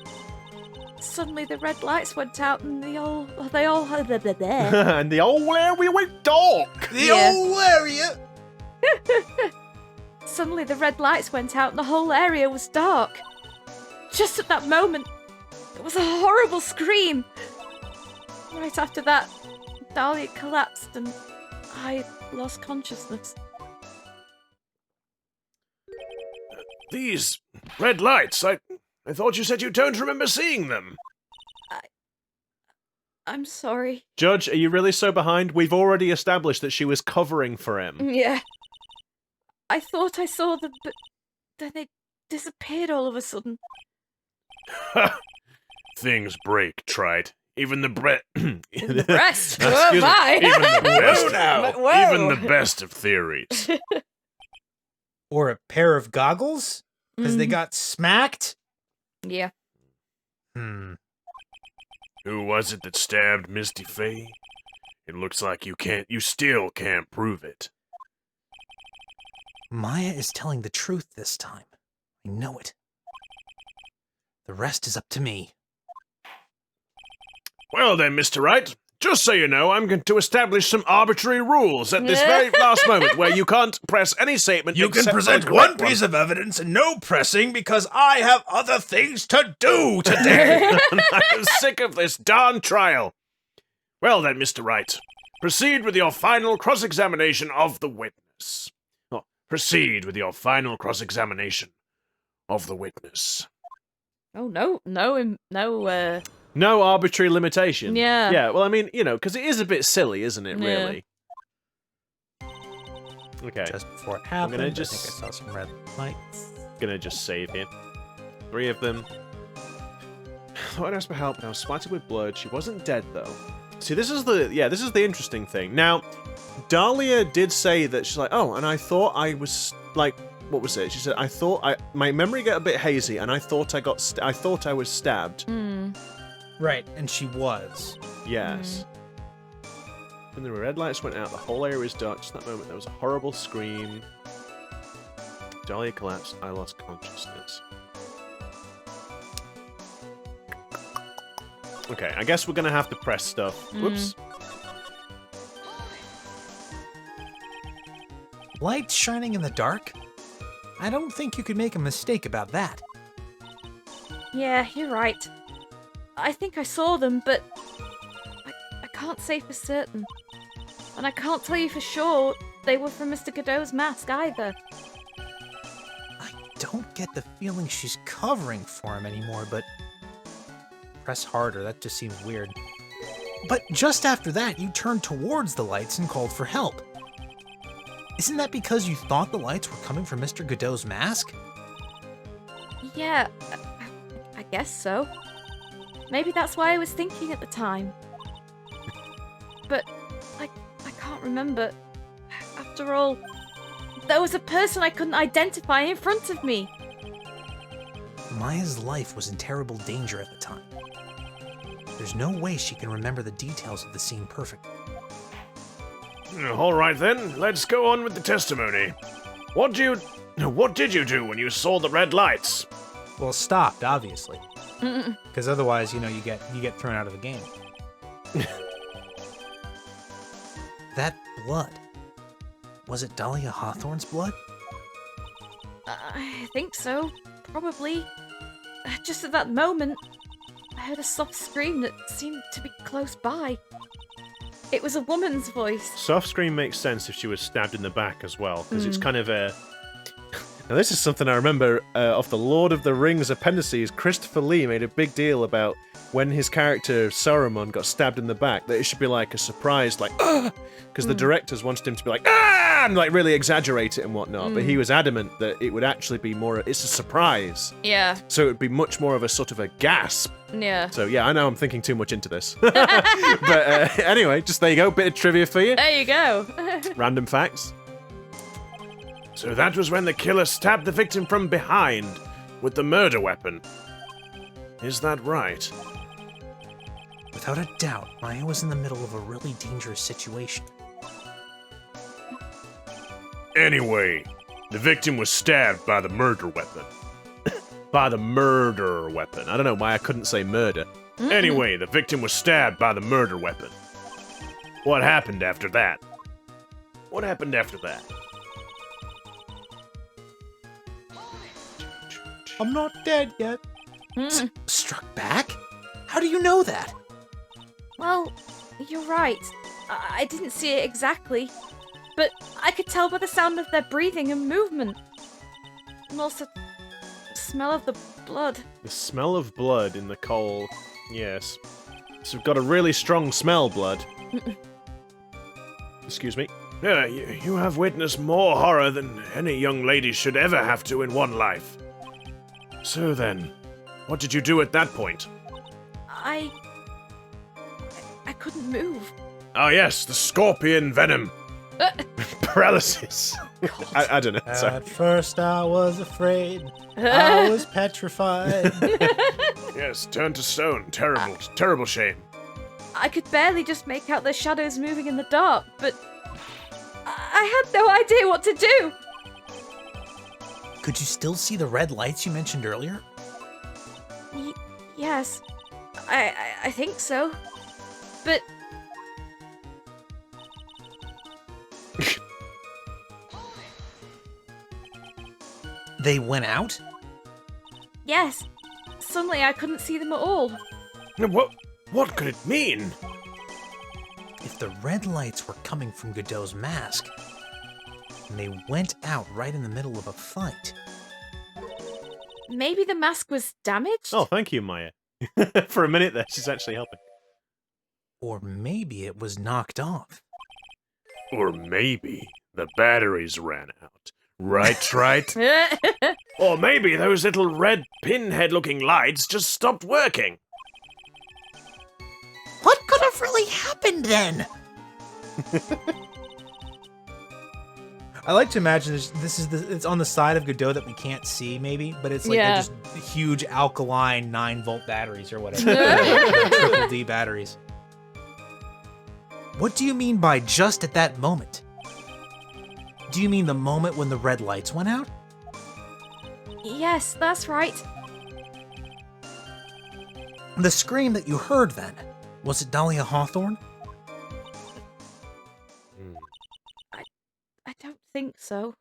Suddenly the red lights went out and they all And the whole area went dark. The old area! Suddenly the red lights went out and the whole area was dark. Just at that moment, there was a horrible scream. Right after that, Dahlia collapsed and I lost consciousness. These red lights, I thought you said you don't remember seeing them. I'm sorry. Judge, are you really so behind? We've already established that she was covering for him. Yeah. I thought I saw them, but then they disappeared all of a sudden. Things break, Trite. Even the The breast. Excuse Oh me. my! Even the best. Whoa. Even the best of theories. Or a pair of goggles? Because they got smacked? Yeah. Hmm. Who was it that stabbed Misty Fey? It looks like you still can't prove it. Maya is telling the truth this time. I know it. The rest is up to me. Well then, Mr. Wright, just so you know, I'm going to establish some arbitrary rules at this very last moment where you can't press any statement. You can except present for the correct one piece of evidence and no pressing because I have other things to do today. I'm sick of this darn trial. Well then, Mr. Wright, proceed with your final cross-examination of the witness. Oh, proceed with your final cross-examination of the witness. Oh, no, No arbitrary limitation. Yeah. Yeah, well, I mean, you know, because it is a bit silly, isn't it, Yeah. really? Okay. Just before it happened, gonna I just- think I saw some red lights. Gonna just save here. 3 of them. Thought I'd ask for help, and I was splattered with blood. She wasn't dead, though. See, this is the interesting thing. Now, Dahlia did say that she's like, oh, and I thought I was, like, what was it? She said, my memory got a bit hazy, and I thought I was stabbed. Right, and she was. Yes. When the red lights went out, the whole area was dark. Just that moment, there was a horrible scream. Dahlia collapsed. I lost consciousness. Okay, I guess we're gonna have to press stuff. Whoops. Lights shining in the dark? I don't think you could make a mistake about that. Yeah, you're right. I think I saw them, but I can't say for certain. And I can't tell you for sure they were from Mr. Godot's mask either. I don't get the feeling she's covering for him anymore, but... Press harder, that just seems weird. But just after that, you turned towards the lights and called for help. Isn't that because you thought the lights were coming from Mr. Godot's mask? Yeah, I guess so. Maybe that's why I was thinking at the time. But I can't remember. After all, there was a person I couldn't identify in front of me. Maya's life was in terrible danger at the time. There's no way she can remember the details of the scene perfectly. All right then, let's go on with the testimony. What did you do when you saw the red lights? Well, stopped, obviously. Because otherwise, you get thrown out of the game. That blood. Was it Dahlia Hawthorne's blood? I think so. Probably. Just at that moment, I heard a soft scream that seemed to be close by. It was a woman's voice. Soft scream makes sense if she was stabbed in the back as well, because it's kind of a... Now this is something I remember off the Lord of the Rings appendices. Christopher Lee made a big deal about when his character Saruman got stabbed in the back, that it should be like a surprise, like, ah! Because the directors wanted him to be like, ah! And like really exaggerate it and whatnot, but he was adamant that it would actually be more, it's a surprise. Yeah. So it would be much more of a sort of a gasp. Yeah. So yeah, I know I'm thinking too much into this. But anyway, just there you go, bit of trivia for you. There you go. Random facts. So that was when the killer stabbed the victim from behind with the murder weapon. Is that right? Without a doubt, Maya was in the middle of a really dangerous situation. Anyway, the victim was stabbed by the murder weapon. By the murder weapon. I don't know why I couldn't say murder. Anyway, the victim was stabbed by the murder weapon. What happened after that? What happened after that? I'm not dead yet. Struck back? How do you know that? Well, you're right. I didn't see it exactly, but I could tell by the sound of their breathing and movement. And also the smell of the blood. The smell of blood in the coal. Yes. So we've got a really strong smell, blood. Excuse me. Yeah, you have witnessed more horror than any young lady should ever have to in one life. So then, what did you do at that point? I couldn't move. Ah yes, the scorpion venom. Paralysis. I don't know. Sorry. At first I was afraid. I was petrified. Yes, turned to stone. Terrible, terrible shame. I could barely just make out the shadows moving in the dark, but I had no idea what to do. Could you still see the red lights you mentioned earlier? Yes, I think so, but... They went out? Yes, suddenly I couldn't see them at all. What could it mean? If the red lights were coming from Godot's mask, and they went out right in the middle of a fight. Maybe the mask was damaged? Oh, thank you, Maya. For a minute there, she's actually helping. Or maybe it was knocked off. Or maybe the batteries ran out. Right. Or maybe those little red pinhead-looking lights just stopped working. What could have really happened then? I like to imagine it's on the side of Godot that we can't see, maybe, but it's like they're just huge alkaline 9-volt batteries or whatever. Triple D batteries. What do you mean by just at that moment? Do you mean the moment when the red lights went out? Yes, that's right. The scream that you heard then, was it Dahlia Hawthorne? I don't think so.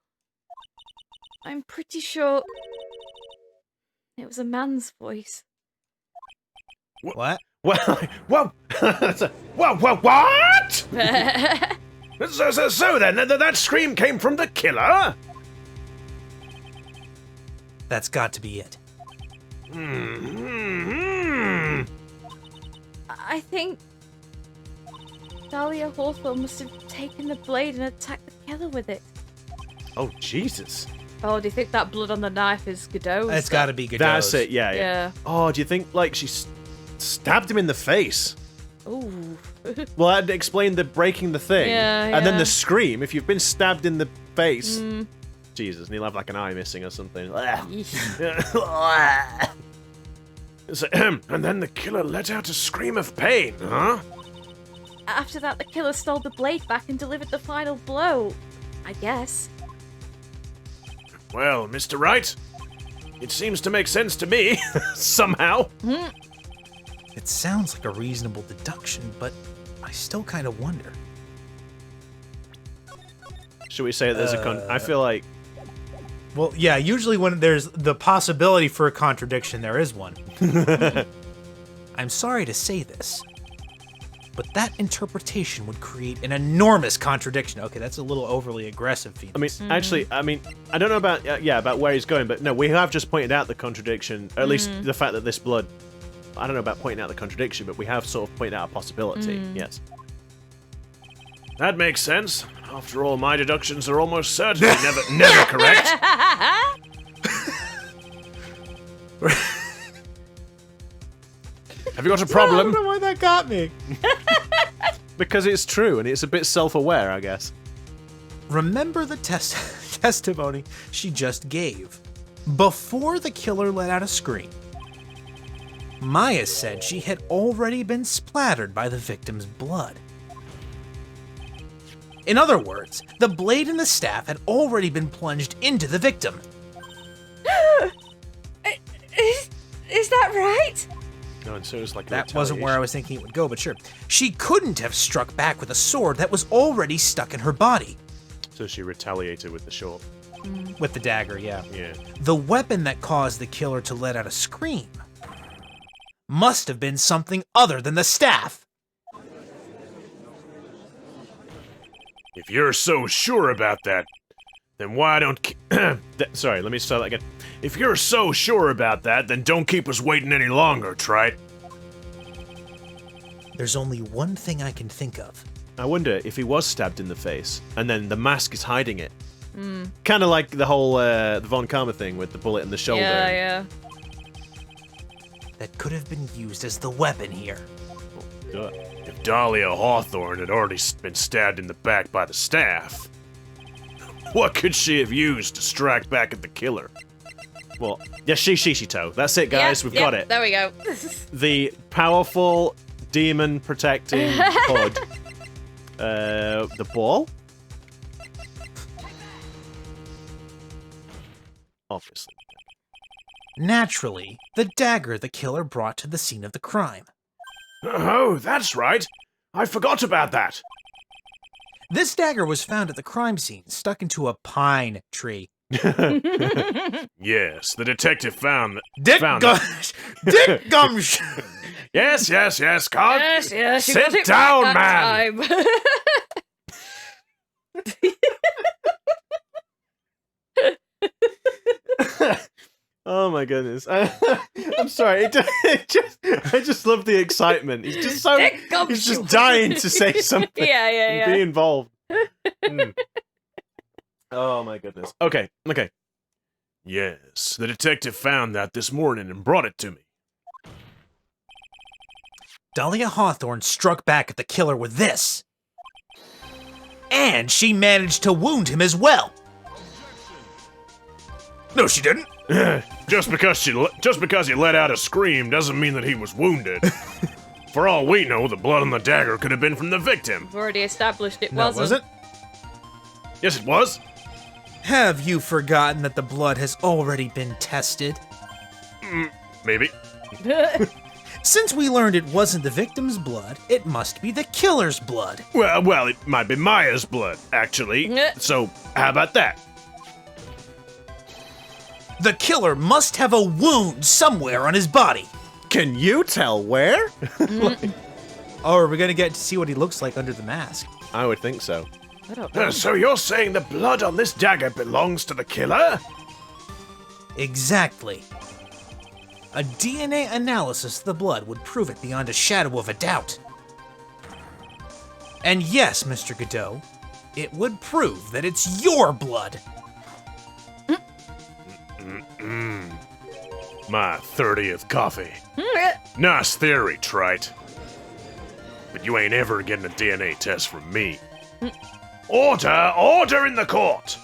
I'm pretty sure it was a man's voice. What? Whoa! What? So then, that scream came from the killer? That's got to be it. I think Dahlia Hawthorne must have taken the blade and attacked the killer with it. Oh, Jesus. Oh, do you think that blood on the knife is Godot's? It's got to be Godot's. That's it, yeah. Oh, do you think, like, she stabbed him in the face? Ooh. Well, that'd explain the breaking the thing. And then the scream, if you've been stabbed in the face. Jesus, and he'll have, like, an eye missing or something. So, and then the killer let out a scream of pain, huh? After that, the killer stole the blade back and delivered the final blow. I guess. Well, Mr. Wright, it seems to make sense to me, somehow. It sounds like a reasonable deduction, but I still kind of wonder. Should we say there's I feel like... Well, yeah, usually when there's the possibility for a contradiction, there is one. I'm sorry to say this, but that interpretation would create an enormous contradiction. Okay, that's a little overly aggressive, Phoenix. I mean, actually, I don't know about about where he's going, but no, we have just pointed out the contradiction, or at least the fact that this blood... I don't know about pointing out the contradiction, but we have sort of pointed out a possibility, yes. That makes sense. After all, my deductions are almost certainly never correct. Have you got a problem? I don't know why that got me. Because it's true, and it's a bit self-aware, I guess. Remember the testimony she just gave. Before the killer let out a scream, Maya said she had already been splattered by the victim's blood. In other words, the blade and the staff had already been plunged into the victim. Is that right? No, and so it's like that wasn't where I was thinking it would go, but sure. She couldn't have struck back with a sword that was already stuck in her body. So she retaliated with the short. With the dagger, yeah. Yeah. The weapon that caused the killer to let out a scream must have been something other than the staff. If you're so sure about that, then why don't... Sorry, let me start that again. If you're so sure about that, then don't keep us waiting any longer, Trite. There's only one thing I can think of. I wonder if he was stabbed in the face, and then the mask is hiding it. Kind of like the whole the Von Karma thing with the bullet in the shoulder. Yeah. That could have been used as the weapon here. If Dahlia Hawthorne had already been stabbed in the back by the staff, what could she have used to strike back at the killer? Well, Yashishishito. That's it, guys. We've got it. There we go. The powerful demon protecting hood. The ball? Obviously. Naturally, the dagger the killer brought to the scene of the crime. Oh, that's right. I forgot about that. This dagger was found at the crime scene, stuck into a pine tree. Yes, the detective found Dick Gums. Yes, God. Yes, you got Sit it down, right man. that time. Oh my goodness! I'm sorry. I just love the excitement. He's just so. He's just dying to say something. Yeah. Be involved. Oh my goodness. Okay. Yes, the detective found that this morning and brought it to me. Dahlia Hawthorne struck back at the killer with this. And she managed to wound him as well. No, she didn't. Just because he let out a scream doesn't mean that he was wounded. For all we know, the blood on the dagger could have been from the victim. We've already established it No, wasn't. was it? Yes, it was. Have you forgotten that the blood has already been tested? Maybe. Since we learned it wasn't the victim's blood, it must be the killer's blood. Well, it might be Maya's blood, actually. So, how about that? The killer must have a wound somewhere on his body. Can you tell where? Oh, are we gonna get to see what he looks like under the mask? I would think so. I don't know. So you're saying the blood on this dagger belongs to the killer? Exactly. A DNA analysis of the blood would prove it beyond a shadow of a doubt. And yes, Mr. Godot, it would prove that it's your blood. My 30th coffee. Nice theory, Trite. But you ain't ever getting a DNA test from me. Order in the court!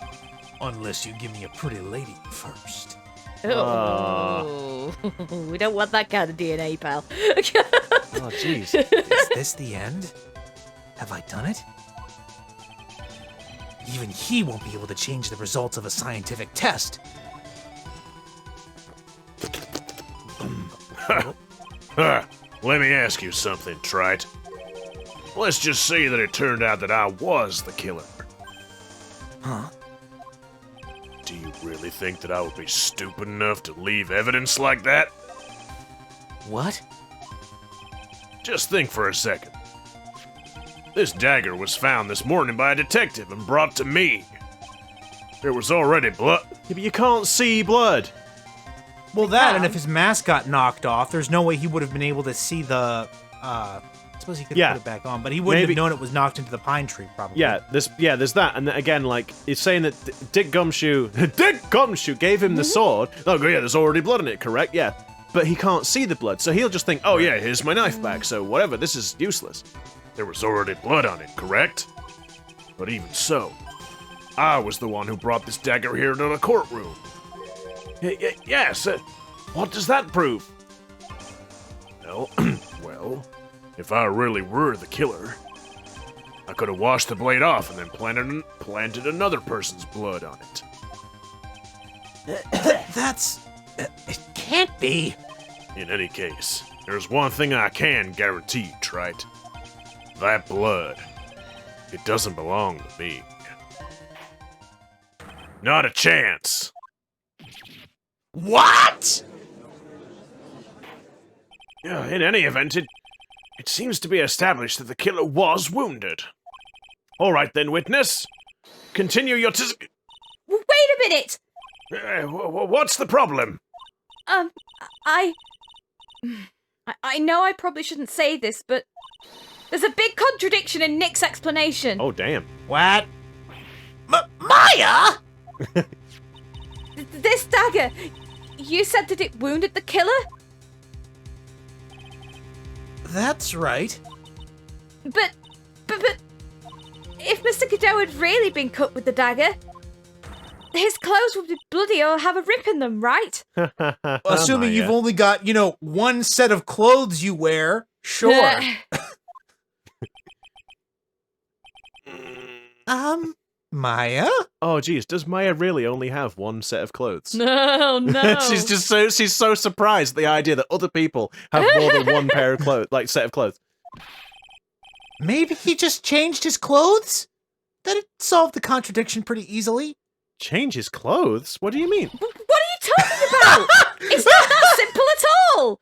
Unless you give me a pretty lady first. Oh. We don't want that kind of DNA, pal. Oh, jeez. Is this the end? Have I done it? Even he won't be able to change the results of a scientific test. Let me ask you something, Trite. Let's just say that it turned out that I was the killer. Huh? Do you really think that I would be stupid enough to leave evidence like that? What? Just think for a second. This dagger was found this morning by a detective and brought to me. There was already blood. Yeah, but you can't see blood. Well, that, and if his mask got knocked off, there's no way he would have been able to see the, I suppose he could Yeah. put it back on, but he wouldn't Maybe- have known it was knocked into the pine tree, probably. Yeah, there's that, and then again, like, it's saying that Dick Gumshoe gave him the sword. Oh, yeah, there's already blood in it, correct? Yeah, but he can't see the blood, so he'll just think, oh yeah, here's my knife back, so whatever, this is useless. There was already blood on it, correct? But even so, I was the one who brought this dagger here to the courtroom. Yes, what does that prove? Well, if I really were the killer, I could have washed the blade off and then planted another person's blood on it. That's... it can't be. In any case, there's one thing I can guarantee you, Trite. That blood, it doesn't belong to me. Not a chance. What? Yeah, in any event, it seems to be established that the killer was wounded. All right then, witness. Continue your Wait a minute! what's the problem? I know I probably shouldn't say this, but there's a big contradiction in Nick's explanation. Oh, damn. What? Maya? This dagger, you said that it wounded the killer? That's right. But if Mr. Godot had really been cut with the dagger, his clothes would be bloody or have a rip in them, right? Assuming you've only got, one set of clothes you wear, sure. Maya? Oh, geez, does Maya really only have one set of clothes? No. she's so surprised at the idea that other people have more than one pair of clothes, like set of clothes. Maybe he just changed his clothes? That'd solve the contradiction pretty easily. Change his clothes? What do you mean? What are you talking about? It's not that simple at all.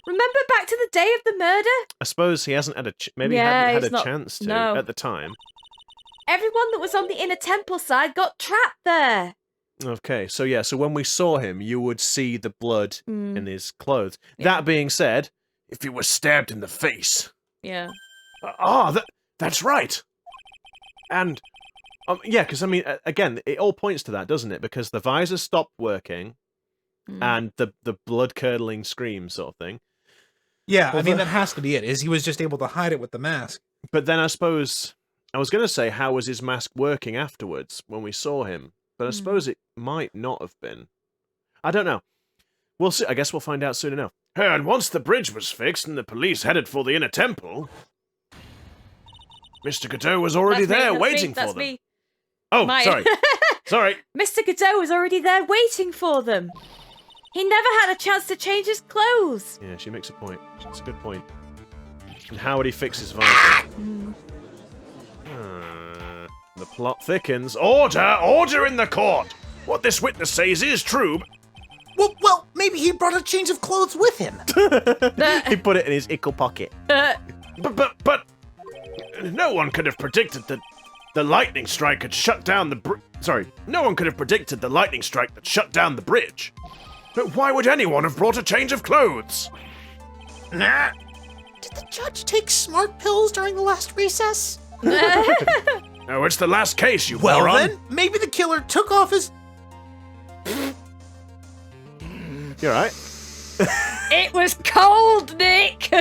Remember back to the day of the murder? I suppose he hasn't had a maybe he Yeah, hadn't he's had a not- chance to no. at the time. Everyone that was on the inner temple side got trapped there. Okay, so yeah, so when we saw him, you would see the blood in his clothes. Yeah. That being said, If he was stabbed in the face. Yeah. That's right. And Yeah, because I mean, again, it all points to that, doesn't it? Because the visor stopped working, and the blood-curdling scream sort of thing. Yeah, I mean, that has to be it, is he was just able to hide it with the mask. But then I suppose, I was going to say, how was his mask working afterwards when we saw him? But I suppose it might not have been. I don't know. We'll see. I guess we'll find out soon enough. And once the bridge was fixed and the police headed for the inner temple, Mr. Godot was already there waiting for them. Me. Oh, sorry. Sorry. Mr. Godot was already there waiting for them. He never had a chance to change his clothes. Yeah, she makes a point. It's a good point. And how would he fix his visor? The plot thickens. Order in the court! What this witness says is true. Well, maybe he brought a change of clothes with him. He put it in his ickle pocket. But no one could have predicted that the lightning strike had shut down the no one could have predicted the lightning strike that shut down the bridge. But why would anyone have brought a change of clothes? Nah. Did the judge take smart pills during the last recess? Oh, it's the last case, you Well moron. then, maybe the killer took off his... You alright? It was cold, Nick.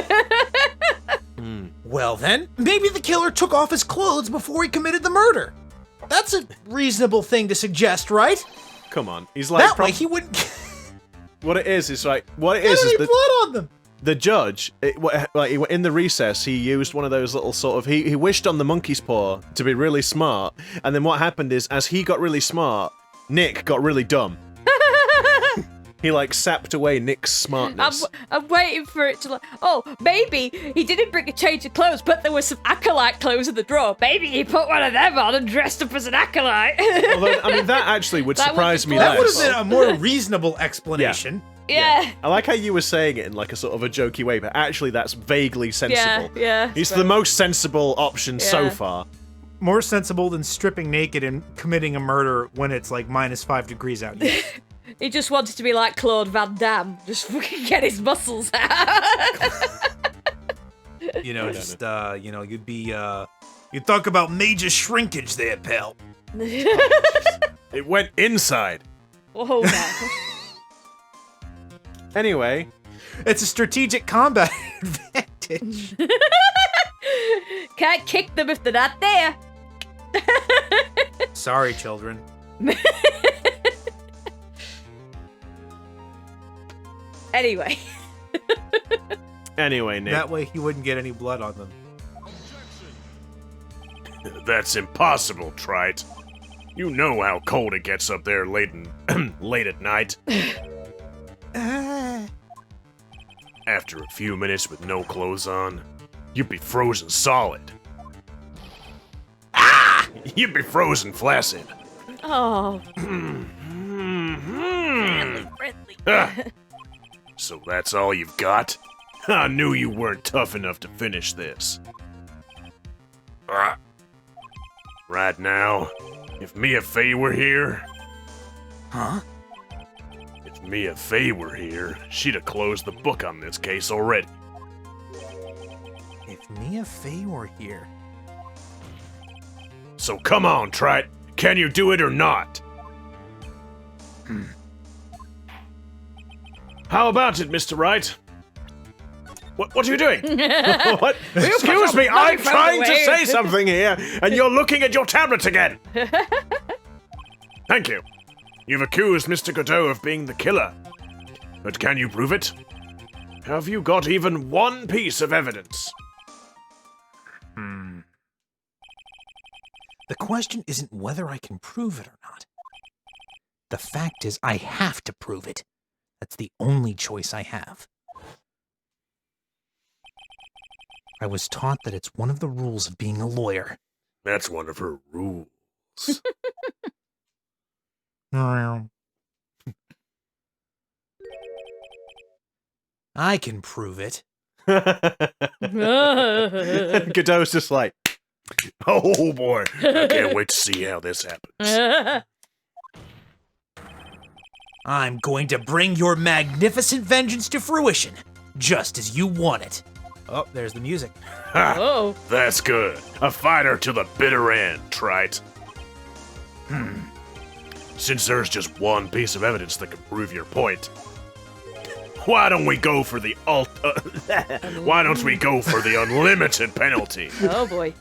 Well then, maybe the killer took off his clothes before he committed the murder. That's a reasonable thing to suggest, right? Come on. He's like... That way he wouldn't... What it is like... What it Get is any the... blood on them. The judge, in the recess, he used one of those little sort of... He wished on the monkey's paw to be really smart, and then what happened is, as he got really smart, Nick got really dumb. He, like, sapped away Nick's smartness. I'm waiting for it to maybe he didn't bring a change of clothes, but there was some acolyte clothes in the drawer. Maybe he put one of them on and dressed up as an acolyte. Although, I mean, that actually would surprise me That would less. have been a more reasonable explanation. Yeah. I like how you were saying it in, like, a sort of a jokey way, but actually that's vaguely sensible. Yeah. It's the most sensible option so far. More sensible than stripping naked and committing a murder when it's like -5 degrees out here. He just wanted to be like Claude Van Damme, just fucking get his muscles out. You'd talk about major shrinkage there, pal. It went inside. Whoa, now. Anyway. It's a strategic combat advantage. Can't kick them if they're not there. Sorry, children. Anyway. Anyway, Nick. That way he wouldn't get any blood on them. That's impossible, Trite. You know how cold it gets up there late at night. After a few minutes with no clothes on, you'd be frozen solid. You'd be frozen flaccid. Oh. Friendly. So that's all you've got? I knew you weren't tough enough to finish this. Right now, if Mia Fey were here... Huh? If Mia Fey were here, she'd have closed the book on this case already. If Mia Fey were here... So come on, Trite. Can you do it or not? How about it, Mr. Wright? What are you doing? What? Excuse me, I'm trying to say something here, and you're looking at your tablet again. Thank you. You've accused Mr. Godot of being the killer. But can you prove it? Have you got even one piece of evidence? The question isn't whether I can prove it or not. The fact is, I have to prove it. That's the only choice I have. I was taught that it's one of the rules of being a lawyer. That's one of her rules. I can prove it. Godot's just like, Oh boy, I can't wait to see how this happens. I'm going to bring your magnificent vengeance to fruition, just as you want it. Oh, there's the music. Ha, that's good. A fighter to the bitter end, Trite. since there's just one piece of evidence that can prove your point, why don't we go for the why don't we go for the unlimited penalty? Oh boy.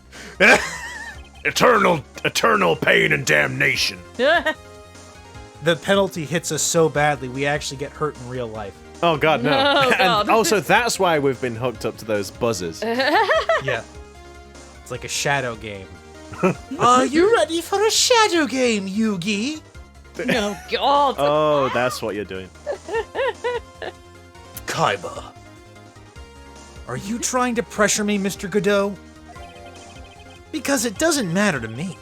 Eternal pain and damnation. The penalty hits us so badly, we actually get hurt in real life. Oh god, no. Oh, God. And also, that's why we've been hooked up to those buzzers. Yeah. It's like a shadow game. Are you ready for a shadow game, Yugi? Oh God. Oh, that's what you're doing. Kaiba. Are you trying to pressure me, Mr. Godot? Because it doesn't matter to me.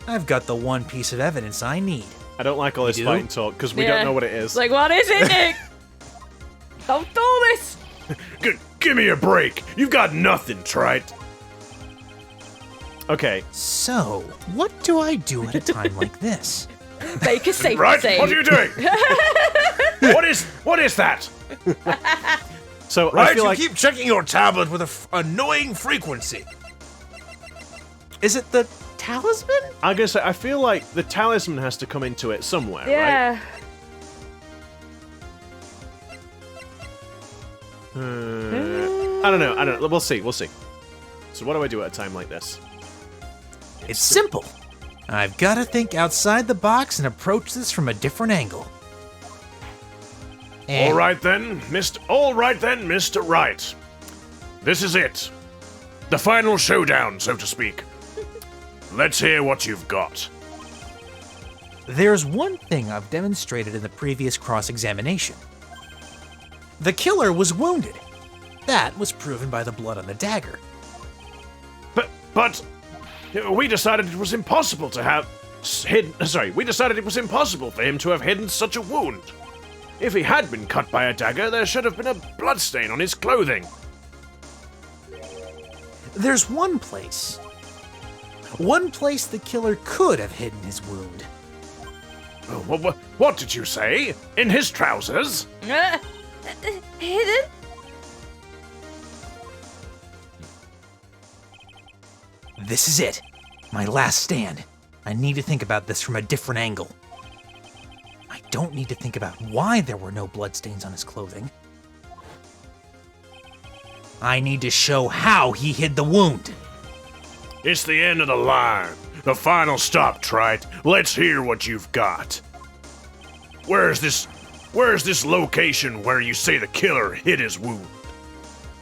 I've got the one piece of evidence I need. I don't like all this You do? fighting talk, because we don't know what it is. Like, what is it, Nick? Don't do this. Give me a break. You've got nothing, Trite. Okay. So, what do I do at a time like this? Make a safe Right? save. What are you doing? What is that? So I Right, feel you like keep checking your tablet with an annoying frequency. Is it the talisman? I'm gonna say I feel like the talisman has to come into it somewhere, right? Yeah. I don't know. We'll see. So what do I do at a time like this? It's simple. I've got to think outside the box and approach this from a different angle. And All right then, Mr. Wright. This is it. The final showdown, so to speak. Let's hear what you've got. there's one thing I've demonstrated in the previous cross-examination. The killer was wounded. That was proven by the blood on the dagger. But we decided it was impossible to have hidden. Sorry, we decided it was impossible for him to have hidden such a wound. If he had been cut by a dagger, there should have been a bloodstain on his clothing. There's one place the killer could have hidden his wound. What did you say? In his trousers? Hidden? This is it. My last stand. I need to think about this from a different angle. I don't need to think about why there were no bloodstains on his clothing. I need to show how he hid the wound. It's the end of the line. The final stop, Trite. Let's hear what you've got. Where's this location where you say the killer hid his wound?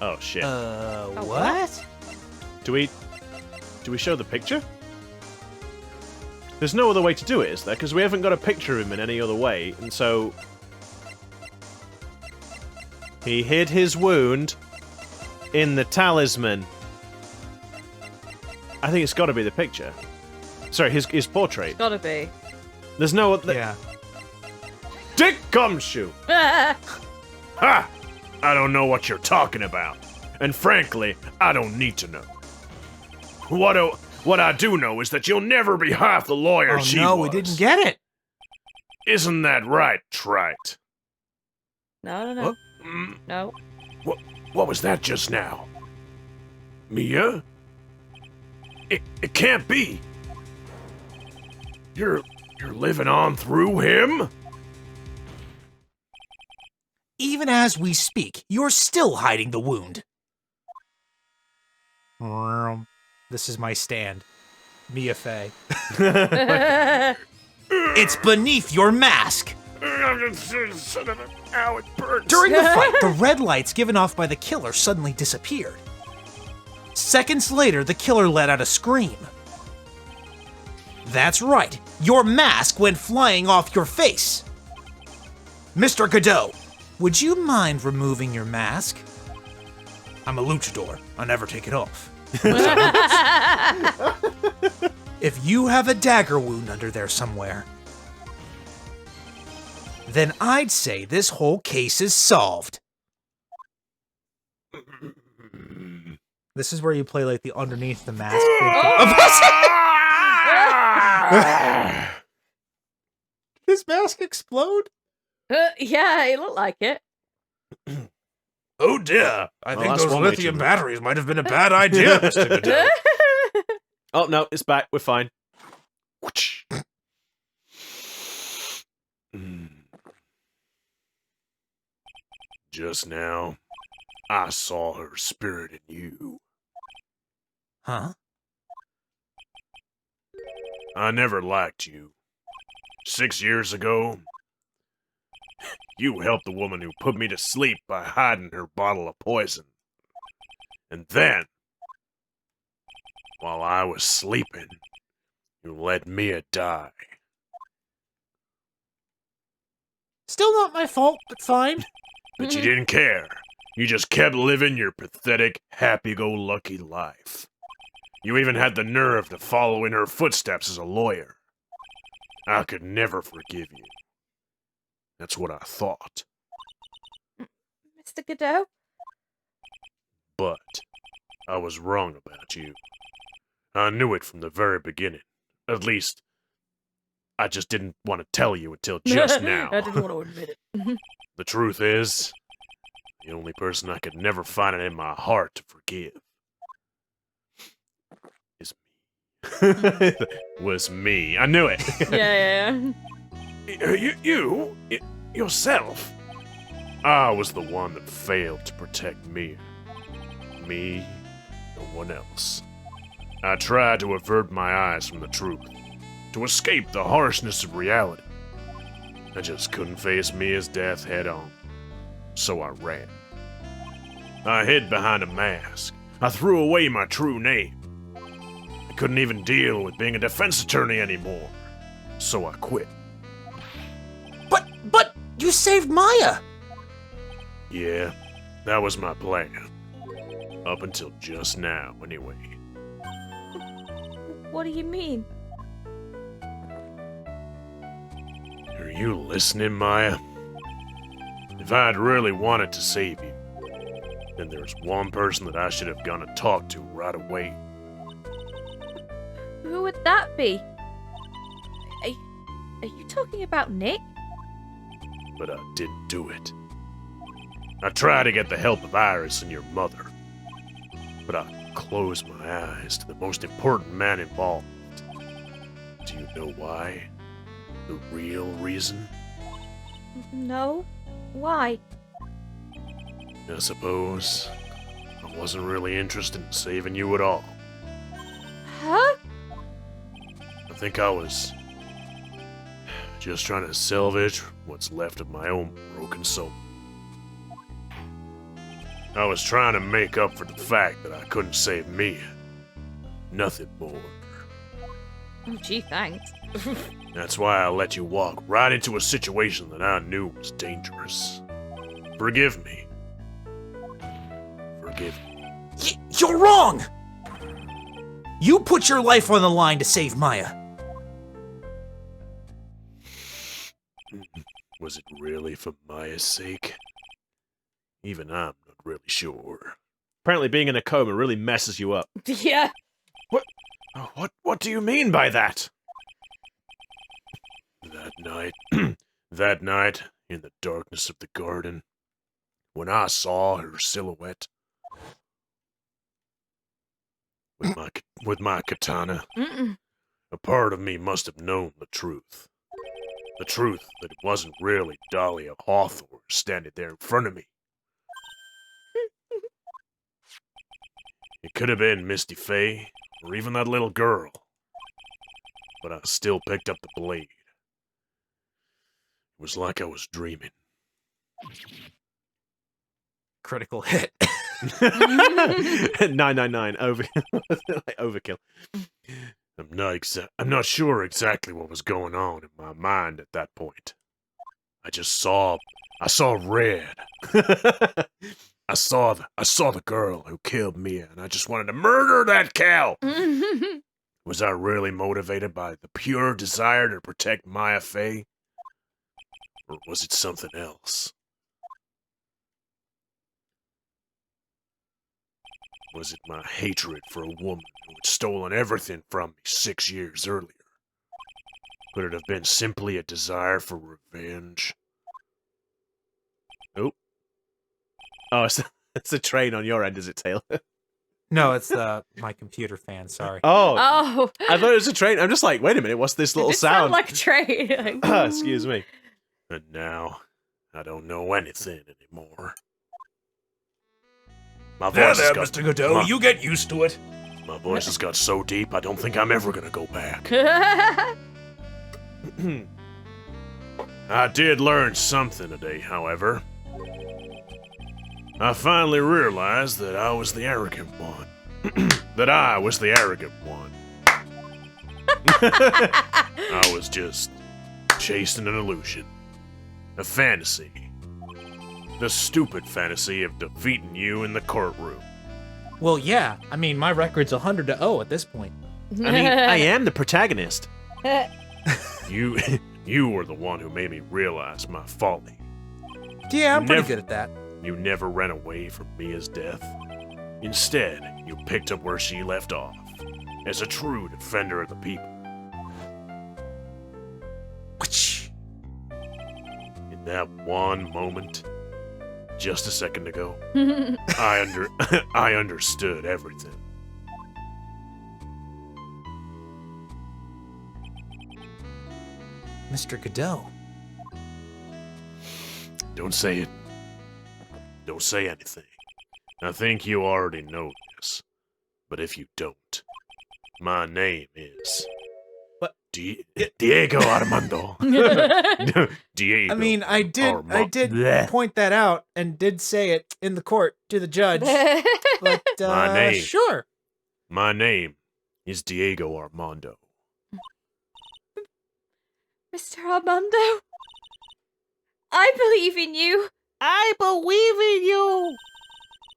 Oh shit. What? Do we show the picture? There's no other way to do it, is there? Because we haven't got a picture of him in any other way, and so he hid his wound in the talisman. I think it's got to be the picture. Sorry, his portrait. Gotta be. There's no other. Yeah. Dick Gumshoe. Ha! I don't know what you're talking about. And frankly, I don't need to know. What I do know is that you'll never be half the lawyer Oh she no, was. we didn't get it. Isn't that right, Trite? No. Mm, No. What was that just now? Mia? It can't be. You're living on through him? Even as we speak, you're still hiding the wound. This is my stand. Mia Fey. It's beneath your mask. Ow, it burns. During the fight, the red lights given off by the killer suddenly disappeared. Seconds later, the killer let out a scream. That's right, your mask went flying off your face. Mr. Godot, would you mind removing your mask? I'm a luchador. I never take it off. If you have a dagger wound under there somewhere, then I'd say this whole case is solved. This is where you play like the underneath the mask. Did his mask explode? Yeah, it looked like it. Oh dear. I Well, think that's those one way to lithium know. batteries might have been a bad idea, Mr. Godot. Oh no, it's back. We're fine. Just now, I saw her spirit in you. Huh? I never liked you. 6 years ago, you helped the woman who put me to sleep by hiding her bottle of poison. And then, while I was sleeping, you let Mia die. Still not my fault, but fine. But you didn't care. You just kept living your pathetic, happy-go-lucky life. You even had the nerve to follow in her footsteps as a lawyer. I could never forgive you. That's what I thought. Mr. Godot? But I was wrong about you. I knew it from the very beginning. At least, I just didn't want to tell you until just now. I didn't want to admit it. The truth is, the only person I could never find it in my heart to forgive is me. Was me. I knew it. Yeah. Yourself. I was the one that failed to protect me. Me, no one else. I tried to avert my eyes from the truth, to escape the harshness of reality. I just couldn't face Mia's death head on, so I ran. I hid behind a mask. I threw away my true name. I couldn't even deal with being a defense attorney anymore, so I quit. But you saved Maya! Yeah, that was my plan. Up until just now, anyway. What do you mean? Are you listening, Maya? If I'd really wanted to save you, then there's one person that I should have gone to talk to right away. Who would that be? Are you talking about Nick? But I didn't do it. I tried to get the help of Iris and your mother, but I closed my eyes to the most important man involved. Do you know why? The real reason? No. Why? I suppose I wasn't really interested in saving you at all. Huh? I think I was just trying to salvage what's left of my own broken soul. I was trying to make up for the fact that I couldn't save Mia. Nothing more. Oh, gee, thanks. That's why I let you walk right into a situation that I knew was dangerous. Forgive me. Forgive me. You're wrong! You put your life on the line to save Maya. Was it really for Maya's sake? Even I'm not really sure. Apparently being in a coma really messes you up. Yeah. What do you mean by that? That night, in the darkness of the garden, when I saw her silhouette with my katana, a part of me must have known the truth. The truth that it wasn't really Dahlia Hawthorne standing there in front of me. It could have been Misty Faye, or even that little girl. But I still picked up the blade. It was like I was dreaming. Critical hit. 999 like overkill. I'm not sure exactly what was going on in my mind at that point. I saw red. I saw the girl who killed Mia, and I just wanted to murder that cow. Was I really motivated by the pure desire to protect Maya Faye? Or was it something else? Was it my hatred for a woman who had stolen everything from me 6 years earlier? Could it have been simply a desire for revenge? Oh, it's a train on your end, is it, Taylor? No, it's my computer fan, sorry. Oh. Oh. I thought it was a train. I'm just like, wait a minute, what's this little It sound sound? like a train. Excuse me. And now, I don't know anything anymore. My There, voice there, has Mr. got, Godot. my, You get used to it. my voice has got so deep, I don't think I'm ever gonna go back. I did learn something today, however. I finally realized that I was the arrogant one. That I was the arrogant one. I was just chasing an illusion. A fantasy. The stupid fantasy of defeating you in the courtroom. Well, yeah. I mean, my record's 100-0 at this point. I mean, I am the protagonist. You were the one who made me realize my folly. Yeah, I'm pretty Never- good at that. You never ran away from Mia's death. Instead, you picked up where she left off, as a true defender of the people. In that one moment, just a second ago, I understood everything. Mr. Godot. Don't say it. Don't say anything. I think you already know this. But if you don't, my name is... What? Diego Armando. Diego. I mean, I did Bleh. point that out and did say it in the court to the judge. But, My name. sure. My name is Diego Armando. Mr. Armando, I believe in you. I believe in you!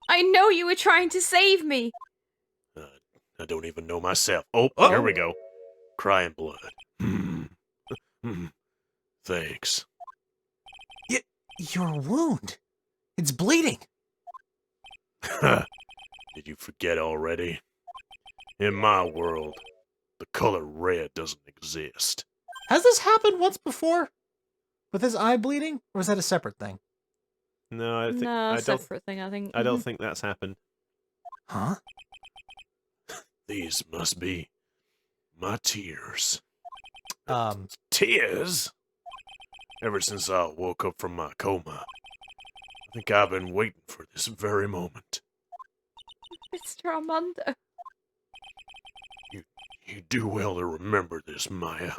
I know you were trying to save me. I don't even know myself. Oh, here we go. Crying blood. Thanks. Your wound. It's bleeding. Did you forget already? In my world, the color red doesn't exist. Has this happened once before? With his eye bleeding? Or was that a separate thing? No, I think No, I don't. separate thing, I think. I don't think that's happened. Huh? These must be my tears. Tears? Ever since I woke up from my coma, I think I've been waiting for this very moment. Mr. Armando. You do well to remember this, Maya.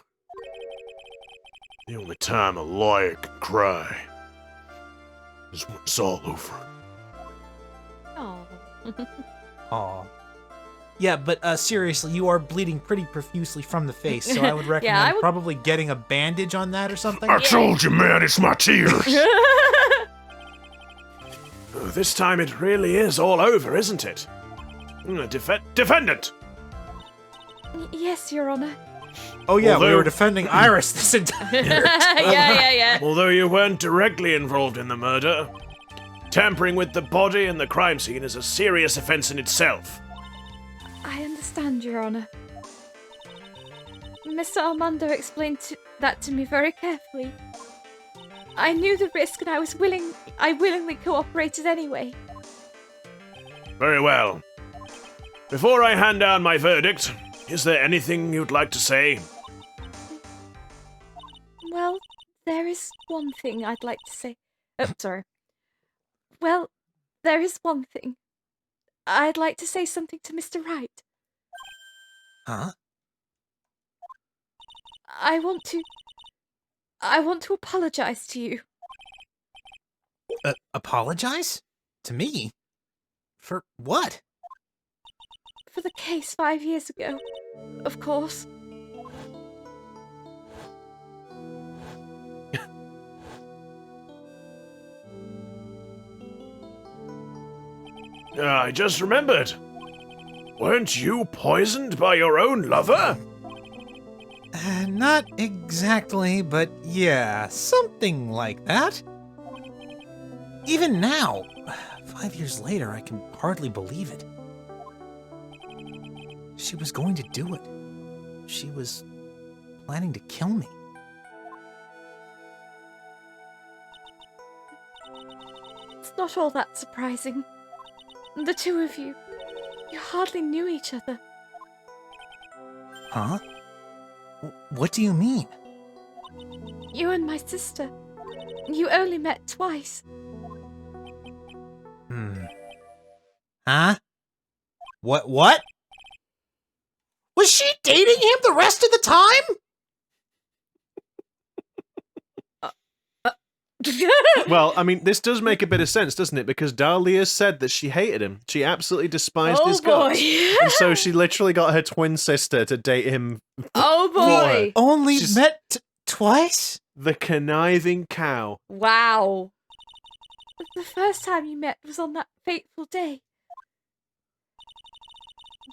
The only time a lawyer can cry is when it's all over. Oh. Aw. Yeah, but seriously, you are bleeding pretty profusely from the face, so I would recommend I would- probably getting a bandage on that or something. I told you, man, it's my tears. This time it really is all over, isn't it? Defendant! Yes, Your Honor. Oh yeah, we Although- were defending Iris this entire yeah. Although you weren't directly involved in the murder, tampering with the body and the crime scene is a serious offense in itself. I understand, Your Honor. Mr. Armando explained that to me very carefully. I knew the risk and I willingly cooperated anyway. Very well. Before I hand down my verdict, is there anything you'd like to say? Well, there is one thing I'd like to say. Oh, sorry. Well, there is one thing. I'd like to say something to Mr. Wright. Huh? I want to apologize to you. Apologize? To me? For what? For the case 5 years ago, of course. I just remembered. Weren't you poisoned by your own lover? Not exactly, but yeah, something like that. Even now, 5 years later, I can hardly believe it. She was going to do it. She was planning to kill me. It's not all that surprising. The two of you hardly knew each other. Huh? What do you mean? You and my sister. You only met twice. Huh? What? Was she dating him the rest of the time? Well, I mean, this does make a bit of sense, doesn't it? Because Dahlia said that she hated him. She absolutely despised his guts. And so she literally got her twin sister to date him. Oh boy! Only met twice? The conniving cow. Wow. The first time you met was on that fateful day.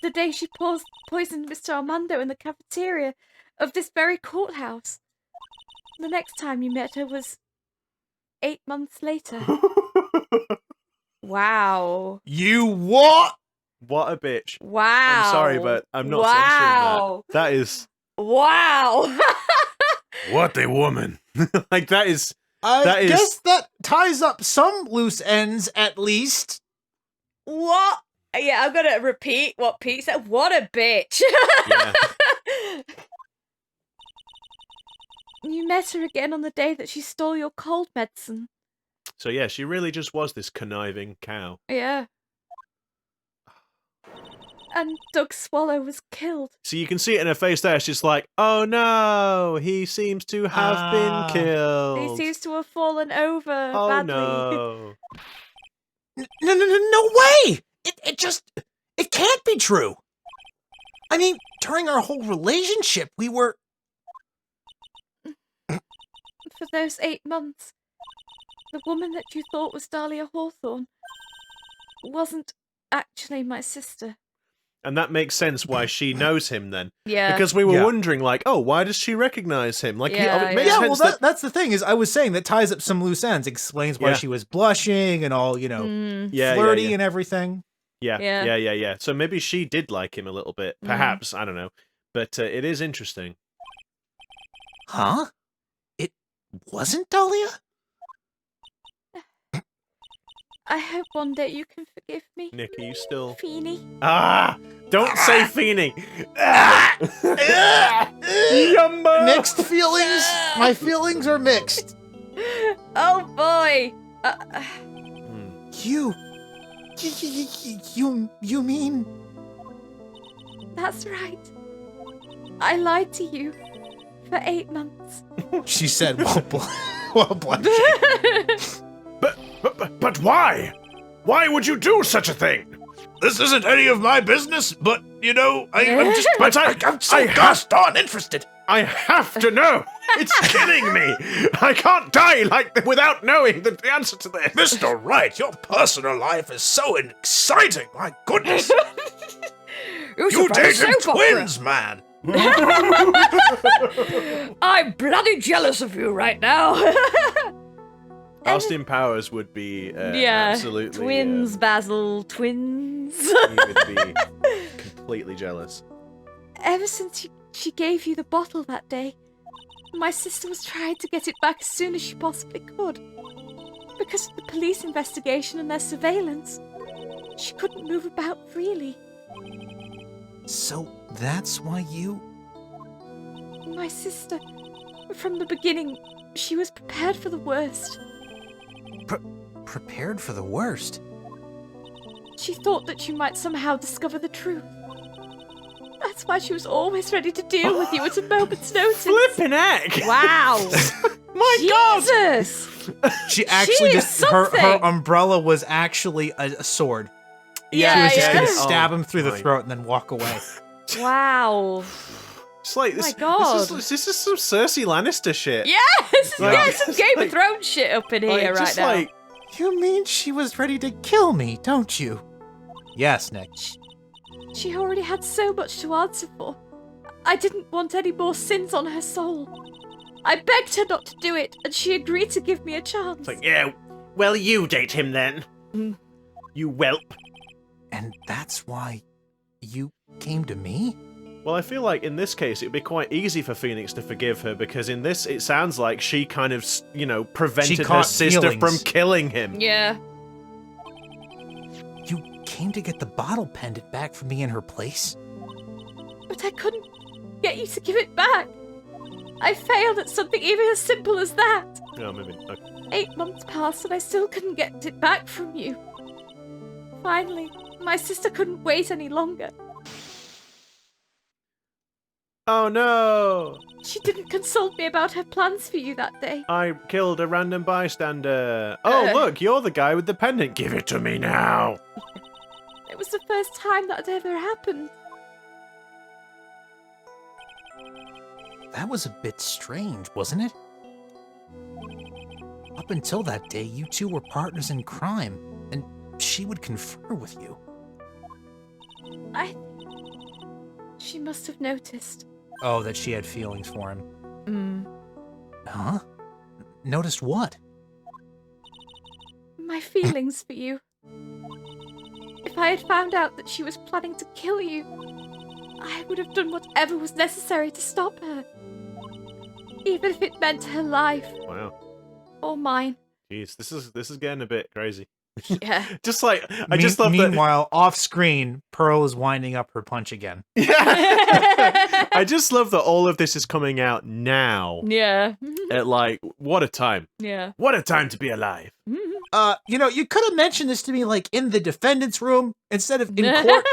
The day she poisoned Mr. Armando in the cafeteria of this very courthouse. The next time you met her was 8 months later. Wow. You what? What a bitch. Wow. I'm sorry, but I'm not censoring that. That is... Wow. What a woman. Like, that is... I guess that ties up some loose ends, at least. What? Yeah, I'm gonna repeat what Pete said. What a bitch. Yeah. You met her again on the day that she stole your cold medicine. So yeah, she really just was this conniving cow. Yeah. And Doug Swallow was killed. So you can see it in her face there. She's like, oh no, he seems to have been killed. He seems to have fallen over badly. No. No way! It can't be true. I mean, during our whole relationship, we were... For those 8 months, the woman that you thought was Dahlia Hawthorne wasn't actually my sister. And that makes sense why she knows him then. Yeah. Because we were wondering, like, oh, why does she recognize him? Like, it makes sense well, that's the thing, is I was saying that ties up some loose ends, explains why she was blushing and all, flirty and everything. Yeah. So maybe she did like him a little bit. Perhaps, I don't know. But it is interesting. Huh? It wasn't Dahlia? I hope one day you can forgive me. Nick, are you still... Feeny. Don't say Feeny! Yumbo! Mixed feelings? My feelings are mixed. Oh boy! You mean... That's right. I lied to you for 8 months. She said while blushing. But why? Why would you do such a thing? This isn't any of my business, but, I'm so gosh darn interested. I have to know! It's killing me! I can't die without knowing the answer to this! Mr. Wright, your personal life is so exciting, my goodness! You dated twins, man! I'm bloody jealous of you right now! Austin Powers would be absolutely... Twins, Basil, twins. He would be completely jealous. Ever since she gave you the bottle that day, my sister was trying to get it back as soon as she possibly could. Because of the police investigation and their surveillance, she couldn't move about freely. So that's why you... My sister, from the beginning, she was prepared for the worst. Prepared for the worst? She thought that you might somehow discover the truth. That's why she was always ready to deal with you at a moment's notice. Flippin' heck! Wow! My Jesus! She actually her umbrella was actually a sword. Yeah, she was just gonna stab him through the throat and then walk away. Wow. It's like this. My God. This is some Cersei Lannister shit. Yeah, this is some Game of Thrones shit up in here right now. You mean she was ready to kill me, don't you? Yes, Nick. She already had so much to answer for. I didn't want any more sins on her soul. I begged her not to do it, and she agreed to give me a chance. It's like, yeah, well, you date him then. You whelp. And that's why you came to me? Well, I feel like in this case, it'd be quite easy for Phoenix to forgive her, because in this, it sounds like she kind of, prevented her sister from killing him. Yeah. You came to get the bottle pendant back from me in her place? But I couldn't get you to give it back. I failed at something even as simple as that. No, maybe. Okay. 8 months passed and I still couldn't get it back from you. Finally, my sister couldn't wait any longer. Oh no! She didn't consult me about her plans for you that day. I killed a random bystander. Oh, look, you're the guy with the pendant. Give it to me now. It was the first time that had ever happened. That was a bit strange, wasn't it? Up until that day, you two were partners in crime, and she would confer with you. She must have noticed. Oh, that she had feelings for him. Huh? Noticed what? My feelings for you. If I had found out that she was planning to kill you, I would have done whatever was necessary to stop her. Even if it meant her life. Wow. Or mine. Jeez, this is getting a bit crazy. Yeah. Just like I just love that. Meanwhile, off screen, Pearl is winding up her punch again. Yeah. I just love that all of this is coming out now. Yeah. At like, what a time. Yeah. What a time to be alive. You could have mentioned this to me like in the defendant's room instead of in court.